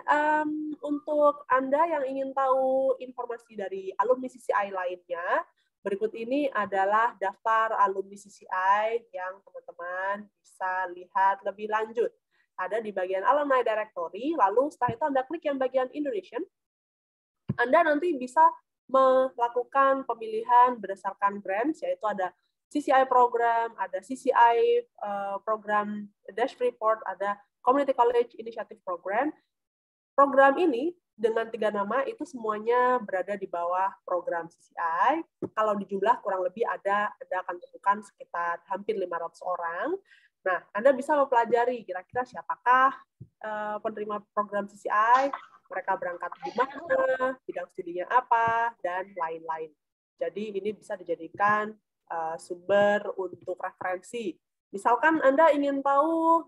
untuk Anda yang ingin tahu informasi dari alumni CCI lainnya, berikut ini adalah daftar alumni CCI yang teman-teman bisa lihat lebih lanjut. Ada di bagian Alumni Directory, lalu setelah itu Anda klik yang bagian Indonesian, Anda nanti bisa melakukan pemilihan berdasarkan grants, yaitu ada CCI program, ada CCI program Dash Report, ada Community College Initiative Program. Program ini dengan 3 nama itu semuanya berada di bawah program CCI. Kalau dijumlah kurang lebih Anda akan temukan sekitar hampir 500 orang. Nah, Anda bisa mempelajari kira-kira siapakah penerima program CCI, mereka berangkat di mana, bidang studinya apa, dan lain-lain. Jadi ini bisa dijadikan sumber untuk referensi. Misalkan Anda ingin tahu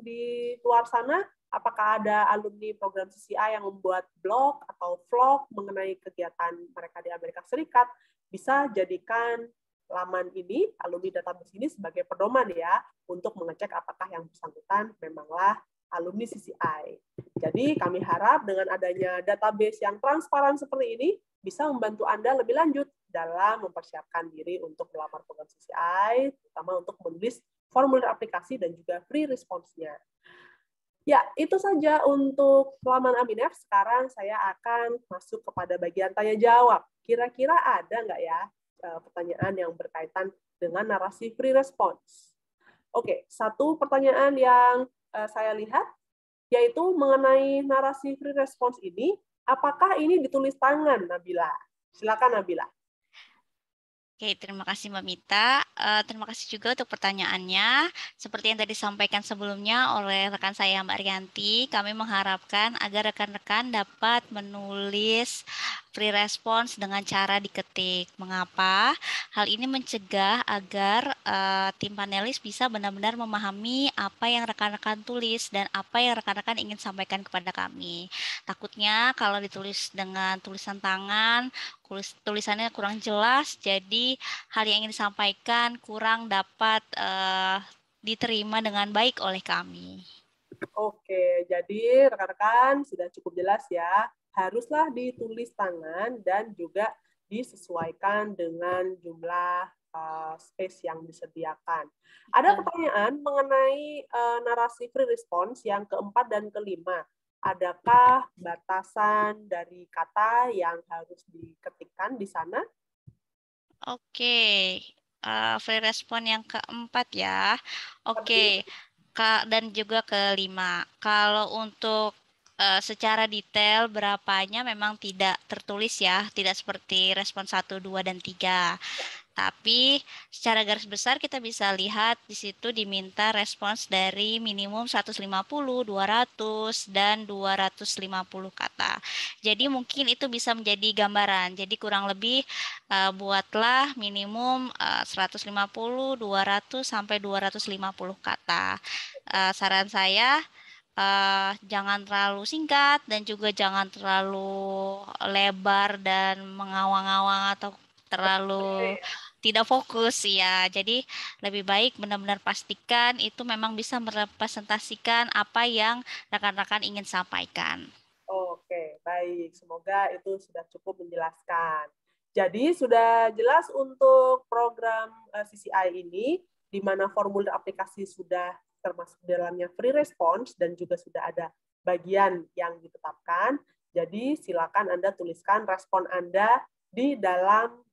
di luar sana, apakah ada alumni program CCI yang membuat blog atau vlog mengenai kegiatan mereka di Amerika Serikat, bisa jadikan laman ini, alumni database ini sebagai pedoman ya, untuk mengecek apakah yang bersangkutan memanglah alumni CCI. Jadi kami harap dengan adanya database yang transparan seperti ini, bisa membantu Anda lebih lanjut dalam mempersiapkan diri untuk melamar program CCI, terutama untuk menulis formulir aplikasi dan juga free response-nya. Ya, itu saja untuk laman Aminef. Sekarang saya akan masuk kepada bagian tanya-jawab. Kira-kira ada nggak ya pertanyaan yang berkaitan dengan narasi free response? Oke, satu pertanyaan yang saya lihat, yaitu mengenai narasi free response ini, apakah ini ditulis tangan, Nabila? Silakan, Nabila. Oke, terima kasih Mbak Mita. Terima kasih juga untuk pertanyaannya. Seperti yang tadi disampaikan sebelumnya oleh rekan saya Mbak Rianti, kami mengharapkan agar rekan-rekan dapat menulis free response dengan cara diketik. Mengapa? Hal ini mencegah agar tim panelis bisa benar-benar memahami apa yang rekan-rekan tulis dan apa yang rekan-rekan ingin sampaikan kepada kami. Takutnya kalau ditulis dengan tulisan tangan, tulisannya kurang jelas, jadi hal yang ingin disampaikan kurang dapat diterima dengan baik oleh kami. Oke, jadi rekan-rekan sudah cukup jelas ya. Haruslah ditulis tangan dan juga disesuaikan dengan jumlah space yang disediakan. Ada pertanyaan mengenai narasi free response yang keempat dan kelima. Adakah batasan dari kata yang harus diketikkan di sana? Oke, free response yang keempat ya. Oke, dan juga kelima. Kalau untuk secara detail berapanya memang tidak tertulis ya, tidak seperti respon 1, 2, dan 3. Tapi secara garis besar kita bisa lihat di situ diminta respons dari minimum 150, 200, dan 250 kata. Jadi mungkin itu bisa menjadi gambaran. Jadi kurang lebih buatlah minimum 150, 200, sampai 250 kata. Saran saya jangan terlalu singkat dan juga jangan terlalu lebar dan mengawang-awang atau terlalu tidak fokus ya. Jadi lebih baik benar-benar pastikan itu memang bisa merepresentasikan apa yang rekan-rekan ingin sampaikan. Oke, baik. Semoga itu sudah cukup menjelaskan. Jadi sudah jelas untuk program CCI ini, di mana formulir aplikasi sudah termasuk dalamnya free response dan juga sudah ada bagian yang ditetapkan. Jadi silakan Anda tuliskan respon Anda di dalam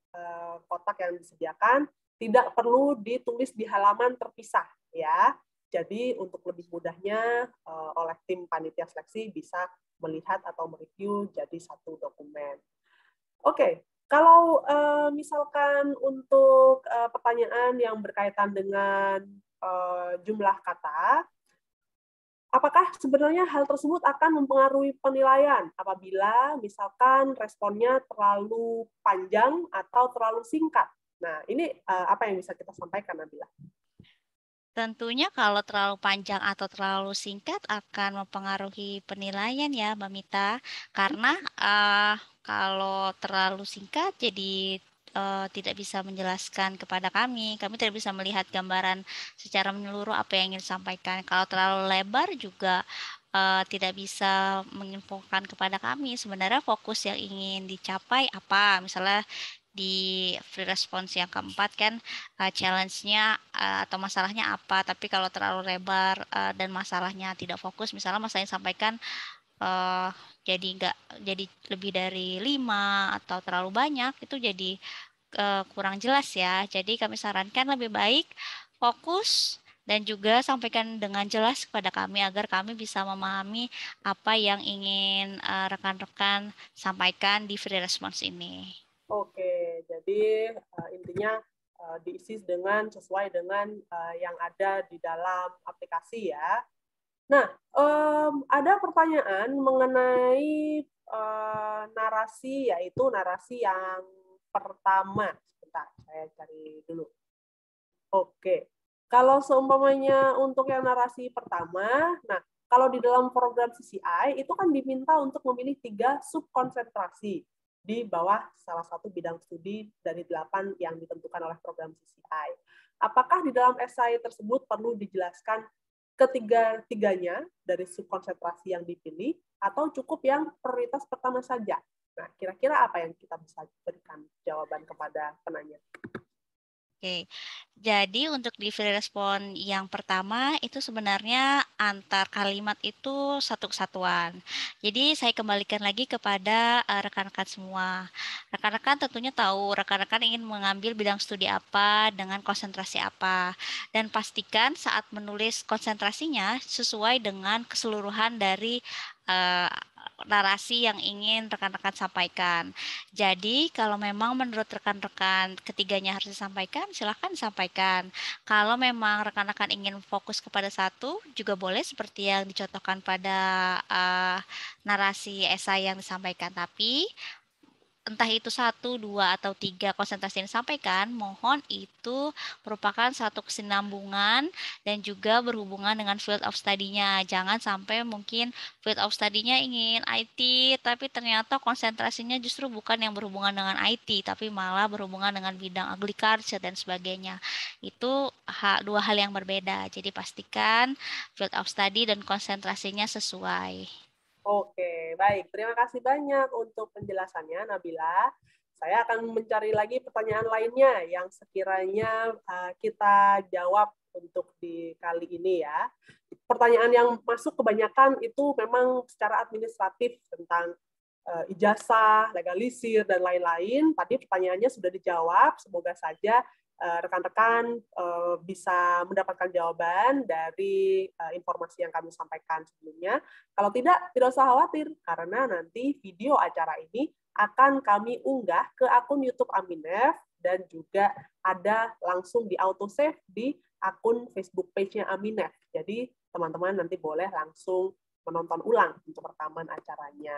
kotak yang disediakan, tidak perlu ditulis di halaman terpisah ya. Jadi untuk lebih mudahnya oleh tim panitia seleksi bisa melihat atau mereview jadi satu dokumen. Oke, kalau misalkan untuk pertanyaan yang berkaitan dengan jumlah kata, apakah sebenarnya hal tersebut akan mempengaruhi penilaian apabila misalkan responnya terlalu panjang atau terlalu singkat? Nah, ini apa yang bisa kita sampaikan, Nabila? Tentunya kalau terlalu panjang atau terlalu singkat akan mempengaruhi penilaian ya, Mbak Mita. Karena kalau terlalu singkat jadi tidak bisa menjelaskan kepada kami. Kami tidak bisa melihat gambaran secara menyeluruh apa yang ingin disampaikan. Kalau terlalu lebar juga tidak bisa menginfokan kepada kami sebenarnya fokus yang ingin dicapai apa. Misalnya di free response yang keempat kan challenge-nya atau masalahnya apa, tapi kalau terlalu lebar dan masalahnya tidak fokus, misalnya masalah yang disampaikan jadi jadi lebih dari 5 atau terlalu banyak, itu jadi kurang jelas ya. Jadi kami sarankan lebih baik fokus dan juga sampaikan dengan jelas kepada kami agar kami bisa memahami apa yang ingin rekan-rekan sampaikan di free response ini. Oke, jadi intinya diisi sesuai dengan yang ada di dalam aplikasi ya. Nah, ada pertanyaan mengenai narasi, yaitu narasi yang pertama. Sebentar, saya cari dulu. Oke, kalau seumpamanya untuk yang narasi pertama, nah kalau di dalam program CCI itu kan diminta untuk memilih 3 subkonsentrasi di bawah salah satu bidang studi dari 8 yang ditentukan oleh program CCI. Apakah di dalam esai tersebut perlu dijelaskan ketiga-tiganya dari subkonsentrasi yang dipilih atau cukup yang prioritas pertama saja? Nah, kira-kira apa yang kita bisa berikan jawaban kepada penanya? Oke, jadi untuk di free respon yang pertama itu sebenarnya antar kalimat itu satu kesatuan. Jadi saya kembalikan lagi kepada rekan-rekan semua. Rekan-rekan tentunya tahu rekan-rekan ingin mengambil bidang studi apa dengan konsentrasi apa. Dan pastikan saat menulis konsentrasinya sesuai dengan keseluruhan dari narasi yang ingin rekan-rekan sampaikan. Jadi kalau memang menurut rekan-rekan ketiganya harus disampaikan, silahkan disampaikan. Kalau memang rekan-rekan ingin fokus kepada satu, juga boleh seperti yang dicontohkan pada narasi esai yang disampaikan. Tapi entah itu 1, 2, atau 3 konsentrasi yang disampaikan, mohon itu merupakan satu kesinambungan dan juga berhubungan dengan field of study-nya. Jangan sampai mungkin field of study-nya ingin IT, tapi ternyata konsentrasinya justru bukan yang berhubungan dengan IT, tapi malah berhubungan dengan bidang agriculture dan sebagainya. Itu dua hal yang berbeda. Jadi pastikan field of study dan konsentrasinya sesuai. Oke, baik. Terima kasih banyak untuk penjelasannya, Nabila. Saya akan mencari lagi pertanyaan lainnya yang sekiranya kita jawab untuk di kali ini ya. Pertanyaan yang masuk kebanyakan itu memang secara administratif tentang ijazah, legalisir, dan lain-lain. Tadi pertanyaannya sudah dijawab. Semoga saja rekan-rekan bisa mendapatkan jawaban dari informasi yang kami sampaikan sebelumnya. Kalau tidak usah khawatir, karena nanti video acara ini akan kami unggah ke akun YouTube Aminef, dan juga ada langsung di autosave di akun Facebook page-nya Aminef. Jadi teman-teman nanti boleh langsung menonton ulang untuk rekaman acaranya.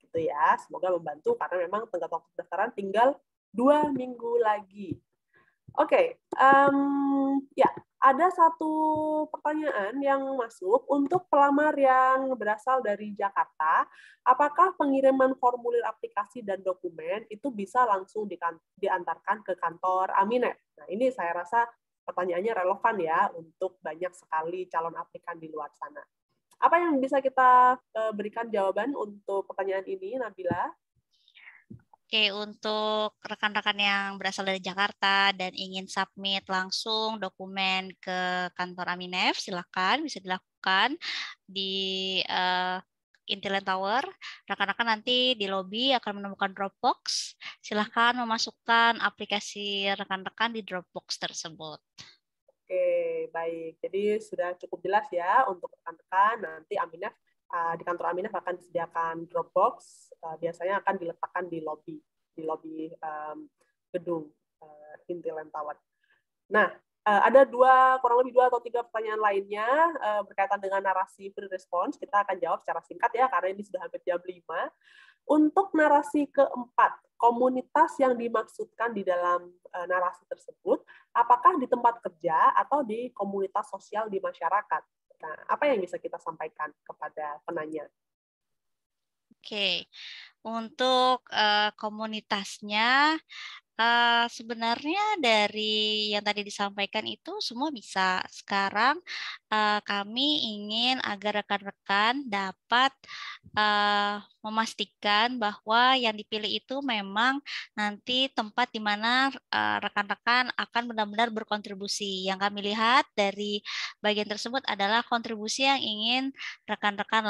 Gitu ya, semoga membantu karena memang tenggat waktu pendaftaran tinggal 2 minggu lagi. Oke, ya, ada satu pertanyaan yang masuk untuk pelamar yang berasal dari Jakarta. Apakah pengiriman formulir aplikasi dan dokumen itu bisa langsung diantarkan ke kantor Aminef? Nah, ini saya rasa pertanyaannya relevan ya untuk banyak sekali calon aplikan di luar sana. Apa yang bisa kita berikan jawaban untuk pertanyaan ini, Nabila? Oke, untuk rekan-rekan yang berasal dari Jakarta dan ingin submit langsung dokumen ke kantor Aminef, silakan bisa dilakukan di Intiland Tower. Rekan-rekan nanti di lobi akan menemukan Dropbox. Silakan memasukkan aplikasi rekan-rekan di Dropbox tersebut. Oke, baik. Jadi sudah cukup jelas ya untuk rekan-rekan. Nanti Aminef di kantor Aminef akan disediakan Dropbox, biasanya akan diletakkan di lobi gedung Intiland Tower. Nah, ada kurang lebih 2 atau 3 pertanyaan lainnya berkaitan dengan narasi free response. Kita akan jawab secara singkat ya, karena ini sudah hampir jam 5. Untuk narasi keempat, komunitas yang dimaksudkan di dalam narasi tersebut, apakah di tempat kerja atau di komunitas sosial di masyarakat? Nah, apa yang bisa kita sampaikan kepada penanya? Oke, untuk komunitasnya, sebenarnya dari yang tadi disampaikan itu semua bisa. Sekarang kami ingin agar rekan-rekan dapat memastikan bahwa yang dipilih itu memang nanti tempat di mana rekan-rekan akan benar-benar berkontribusi. Yang kami lihat dari bagian tersebut adalah kontribusi yang ingin rekan-rekan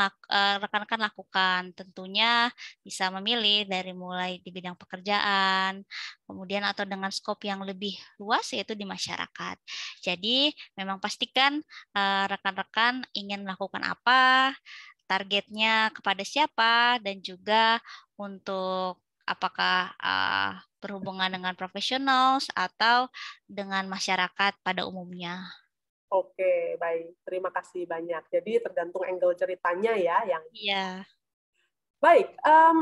lakukan. Tentunya bisa memilih dari mulai di bidang pekerjaan, kemudian atau dengan skop yang lebih luas yaitu di masyarakat. Jadi memang pastikan rekan-rekan ingin melakukan apa, targetnya kepada siapa, dan juga untuk apakah berhubungan dengan profesional atau dengan masyarakat pada umumnya. Oke, baik. Terima kasih banyak. Jadi tergantung angle ceritanya ya yang. Iya. Baik,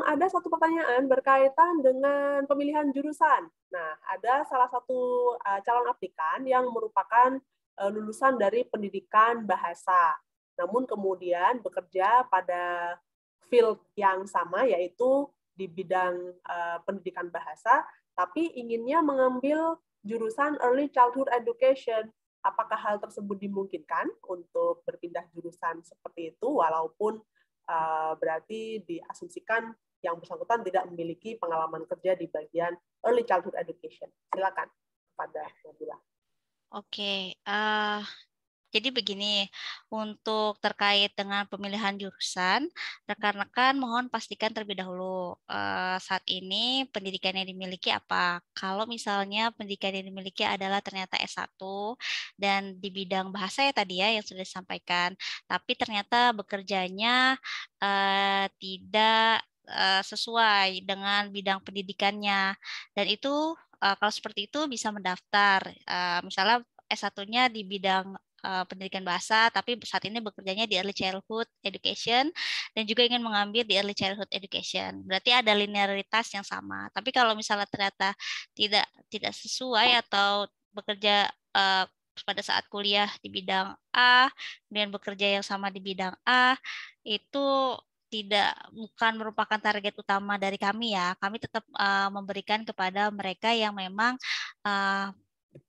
ada satu pertanyaan berkaitan dengan pemilihan jurusan. Nah, ada salah satu calon aplikan yang merupakan lulusan dari pendidikan bahasa, namun kemudian bekerja pada field yang sama, yaitu di bidang pendidikan bahasa, tapi inginnya mengambil jurusan Early Childhood Education. Apakah hal tersebut dimungkinkan untuk berpindah jurusan seperti itu, walaupun berarti diasumsikan yang bersangkutan tidak memiliki pengalaman kerja di bagian Early Childhood Education. Silakan kepada Nabila. Oke, Jadi begini, untuk terkait dengan pemilihan jurusan, rekan-rekan mohon pastikan terlebih dahulu saat ini pendidikan yang dimiliki apa. Kalau misalnya pendidikan yang dimiliki adalah ternyata S1 dan di bidang bahasa ya tadi ya yang sudah disampaikan, tapi ternyata bekerjanya tidak sesuai dengan bidang pendidikannya. Dan itu kalau seperti itu bisa mendaftar, misalnya S1-nya di bidang pendidikan bahasa, tapi saat ini bekerjanya di Early Childhood Education dan juga ingin mengambil di Early Childhood Education. Berarti ada linearitas yang sama. Tapi kalau misalnya ternyata tidak sesuai atau bekerja pada saat kuliah di bidang A, kemudian bekerja yang sama di bidang A, itu bukan merupakan target utama dari kami ya. Kami tetap memberikan kepada mereka yang memang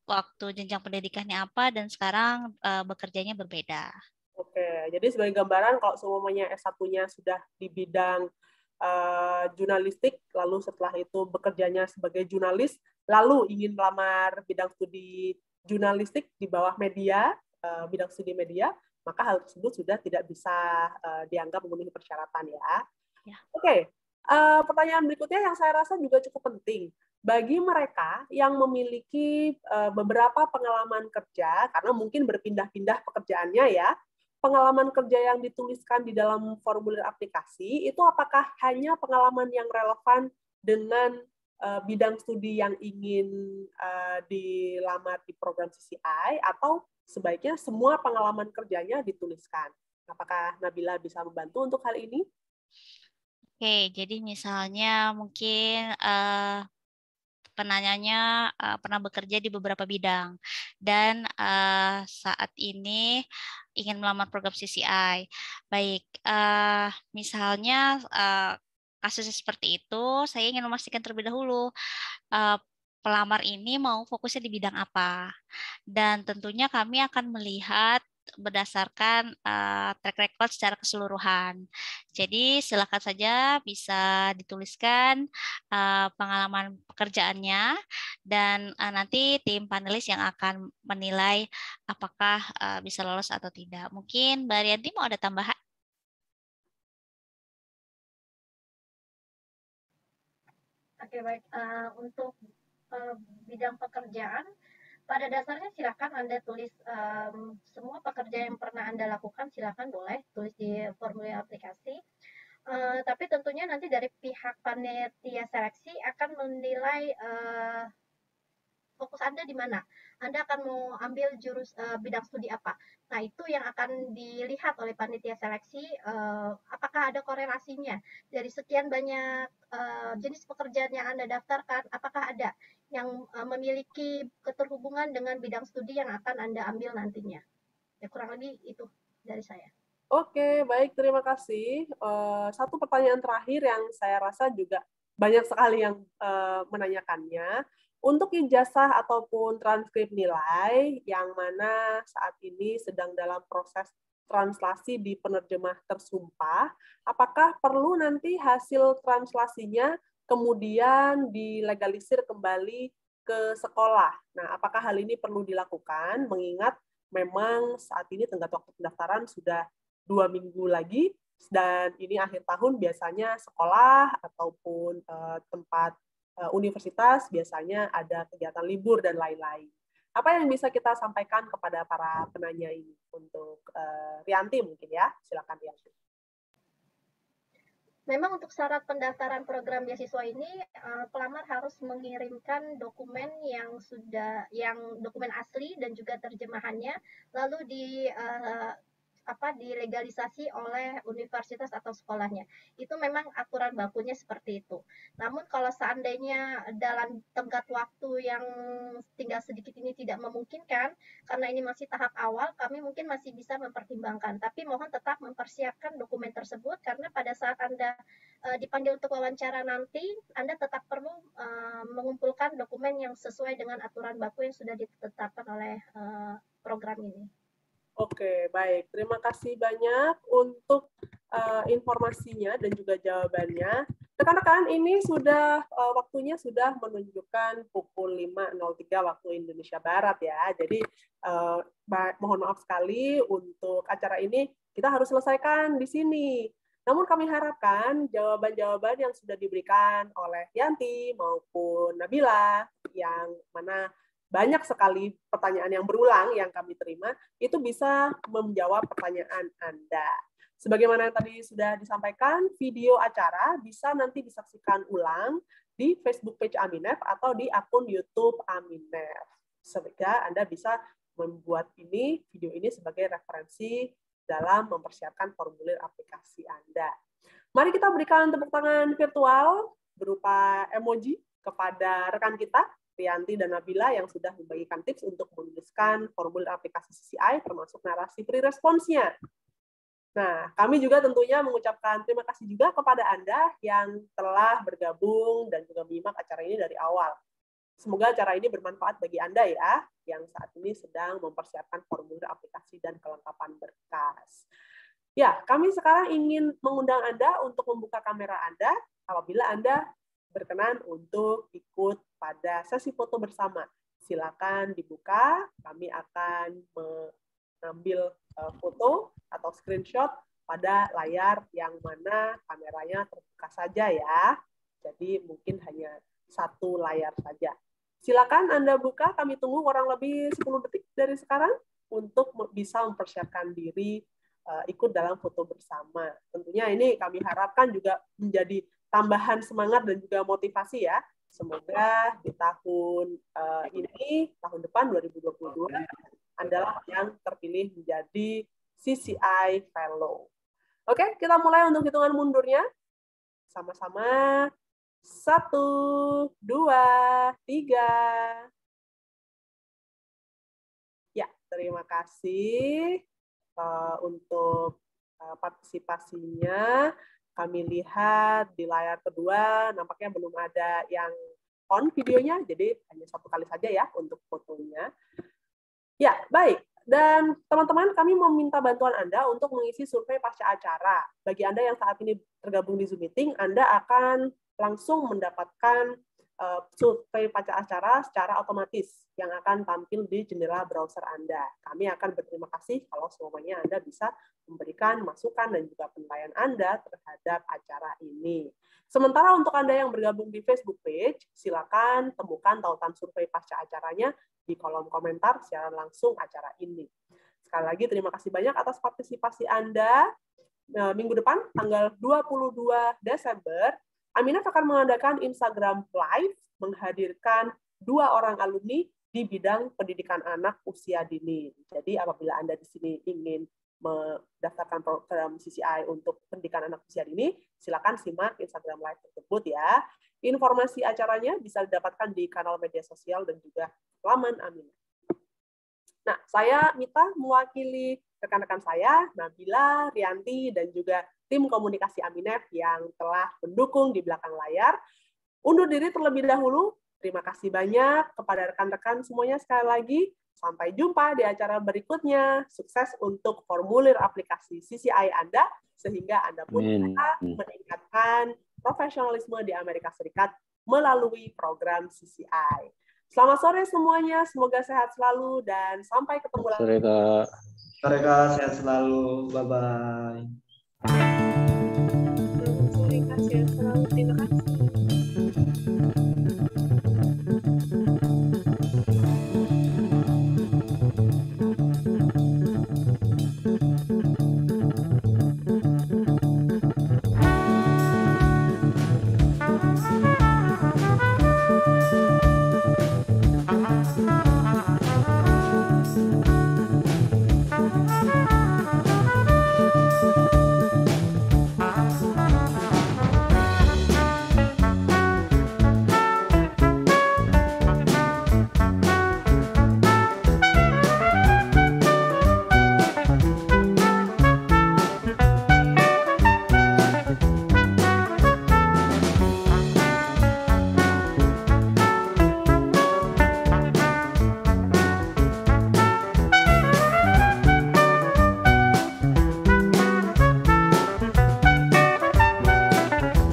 waktu jenjang pendidikannya apa dan sekarang bekerjanya berbeda. Oke, jadi sebagai gambaran kalau semuanya S1-nya sudah di bidang jurnalistik, lalu setelah itu bekerjanya sebagai jurnalis, lalu ingin melamar bidang studi jurnalistik di bawah media, bidang studi media, maka hal tersebut sudah tidak bisa dianggap memenuhi persyaratan ya. Oke, pertanyaan berikutnya yang saya rasa juga cukup penting. Bagi mereka yang memiliki beberapa pengalaman kerja, karena mungkin berpindah-pindah pekerjaannya ya, pengalaman kerja yang dituliskan di dalam formulir aplikasi, itu apakah hanya pengalaman yang relevan dengan bidang studi yang ingin dilamar di program CCI, atau sebaiknya semua pengalaman kerjanya dituliskan? Apakah Nabila bisa membantu untuk hal ini? Oke, jadi misalnya mungkin penanyanya pernah bekerja di beberapa bidang dan saat ini ingin melamar program CCI. Baik, misalnya kasusnya seperti itu, saya ingin memastikan terlebih dahulu pelamar ini mau fokusnya di bidang apa. Dan tentunya kami akan melihat berdasarkan track record secara keseluruhan. Jadi silakan saja bisa dituliskan pengalaman pekerjaannya dan nanti tim panelis yang akan menilai apakah bisa lolos atau tidak. Mungkin Mbak Rianti mau ada tambahan? Oke, baik. Untuk bidang pekerjaan, pada dasarnya silakan Anda tulis semua pekerjaan yang pernah Anda lakukan, silakan boleh tulis di formulir aplikasi. Tapi tentunya nanti dari pihak panitia seleksi akan menilai fokus Anda di mana. Anda akan mau ambil bidang studi apa. Nah, itu yang akan dilihat oleh panitia seleksi, apakah ada korelasinya. Dari sekian banyak jenis pekerjaan yang Anda daftarkan, apakah ada yang memiliki keterhubungan dengan bidang studi yang akan Anda ambil nantinya. Ya, kurang lebih itu dari saya. Oke, baik. Terima kasih. Satu pertanyaan terakhir yang saya rasa juga banyak sekali yang menanyakannya. Untuk ijazah ataupun transkrip nilai, yang mana saat ini sedang dalam proses translasi di penerjemah tersumpah, apakah perlu nanti hasil translasinya kemudian dilegalisir kembali ke sekolah? Nah, apakah hal ini perlu dilakukan, mengingat memang saat ini tenggat waktu pendaftaran sudah 2 minggu lagi, dan ini akhir tahun biasanya sekolah ataupun tempat universitas biasanya ada kegiatan libur dan lain-lain. Apa yang bisa kita sampaikan kepada para penanya ini? Untuk Rianti mungkin ya, silakan Rianti. Memang untuk syarat pendaftaran program beasiswa ini, pelamar harus mengirimkan dokumen yang dokumen asli dan juga terjemahannya, lalu dilegalisasi oleh universitas atau sekolahnya. Itu memang aturan bakunya seperti itu. Namun kalau seandainya dalam tenggat waktu yang tinggal sedikit ini tidak memungkinkan, karena ini masih tahap awal, kami mungkin masih bisa mempertimbangkan. Tapi mohon tetap mempersiapkan dokumen tersebut, karena pada saat Anda dipanggil untuk wawancara nanti, Anda tetap perlu mengumpulkan dokumen yang sesuai dengan aturan baku yang sudah ditetapkan oleh program ini. Oke, baik. Terima kasih banyak untuk informasinya dan juga jawabannya. Rekan-rekan, ini sudah waktunya sudah menunjukkan pukul 5.03 waktu Indonesia Barat ya. Jadi mohon maaf sekali untuk acara ini kita harus selesaikan di sini. Namun kami harapkan jawaban-jawaban yang sudah diberikan oleh Yanti maupun Nabila, yang mana banyak sekali pertanyaan yang berulang yang kami terima, itu bisa menjawab pertanyaan Anda. Sebagaimana yang tadi sudah disampaikan, video acara bisa nanti disaksikan ulang di Facebook page Aminef atau di akun YouTube Aminef. Sehingga Anda bisa membuat video ini sebagai referensi dalam mempersiapkan formulir aplikasi Anda. Mari kita berikan tepuk tangan virtual berupa emoji kepada rekan kita, Rianti dan Nabila, yang sudah membagikan tips untuk menuliskan formulir aplikasi CCI termasuk narasi free response-nya. Nah, kami juga tentunya mengucapkan terima kasih juga kepada Anda yang telah bergabung dan juga menyimak acara ini dari awal. Semoga acara ini bermanfaat bagi Anda ya, yang saat ini sedang mempersiapkan formulir aplikasi dan kelengkapan berkas. Ya, kami sekarang ingin mengundang Anda untuk membuka kamera Anda apabila Anda berkenan untuk ikut pada sesi foto bersama. Silakan dibuka, kami akan mengambil foto atau screenshot pada layar yang mana kameranya terbuka saja ya. Jadi mungkin hanya satu layar saja. Silakan Anda buka, kami tunggu kurang lebih 10 detik dari sekarang untuk bisa mempersiapkan diri ikut dalam foto bersama. Tentunya ini kami harapkan juga menjadi tambahan semangat dan juga motivasi ya. Semoga di tahun ini, tahun depan 2022, adalah yang terpilih menjadi CCI Fellow. Oke, kita mulai untuk hitungan mundurnya. Sama-sama. 1, 2, 3. Ya, terima kasih untuk partisipasinya. Kami lihat di layar kedua, nampaknya belum ada yang on videonya, jadi hanya satu kali saja ya untuk fotonya. Ya, baik. Dan teman-teman, kami meminta bantuan Anda untuk mengisi survei pasca acara. Bagi Anda yang saat ini tergabung di Zoom Meeting, Anda akan langsung mendapatkan survei pasca acara secara otomatis yang akan tampil di jendela browser Anda. Kami akan berterima kasih kalau semuanya Anda bisa memberikan masukan dan juga penilaian Anda terhadap acara ini. Sementara untuk Anda yang bergabung di Facebook page, silakan temukan tautan survei pasca acaranya di kolom komentar siaran langsung acara ini. Sekali lagi terima kasih banyak atas partisipasi Anda. Minggu depan, tanggal 22 Desember, Aminef akan mengadakan Instagram Live menghadirkan 2 orang alumni di bidang pendidikan anak usia dini. Jadi apabila Anda di sini ingin mendaftarkan program CCI untuk pendidikan anak usia dini, silakan simak Instagram Live tersebut ya. Informasi acaranya bisa didapatkan di kanal media sosial dan juga laman Aminef. Nah, saya Mita mewakili rekan-rekan saya, Nabila, Rianti, dan juga tim komunikasi Aminef yang telah mendukung di belakang layar. Undur diri terlebih dahulu. Terima kasih banyak kepada rekan-rekan semuanya sekali lagi. Sampai jumpa di acara berikutnya. Sukses untuk formulir aplikasi CCI Anda, sehingga Anda pun bisa meningkatkan profesionalisme di Amerika Serikat melalui program CCI. Selamat sore semuanya, semoga sehat selalu, dan sampai ketemu lagi. Sore Kak. Sore Kak, sehat selalu. Bye-bye. Sore Kak, sehat selalu. Terima kasih.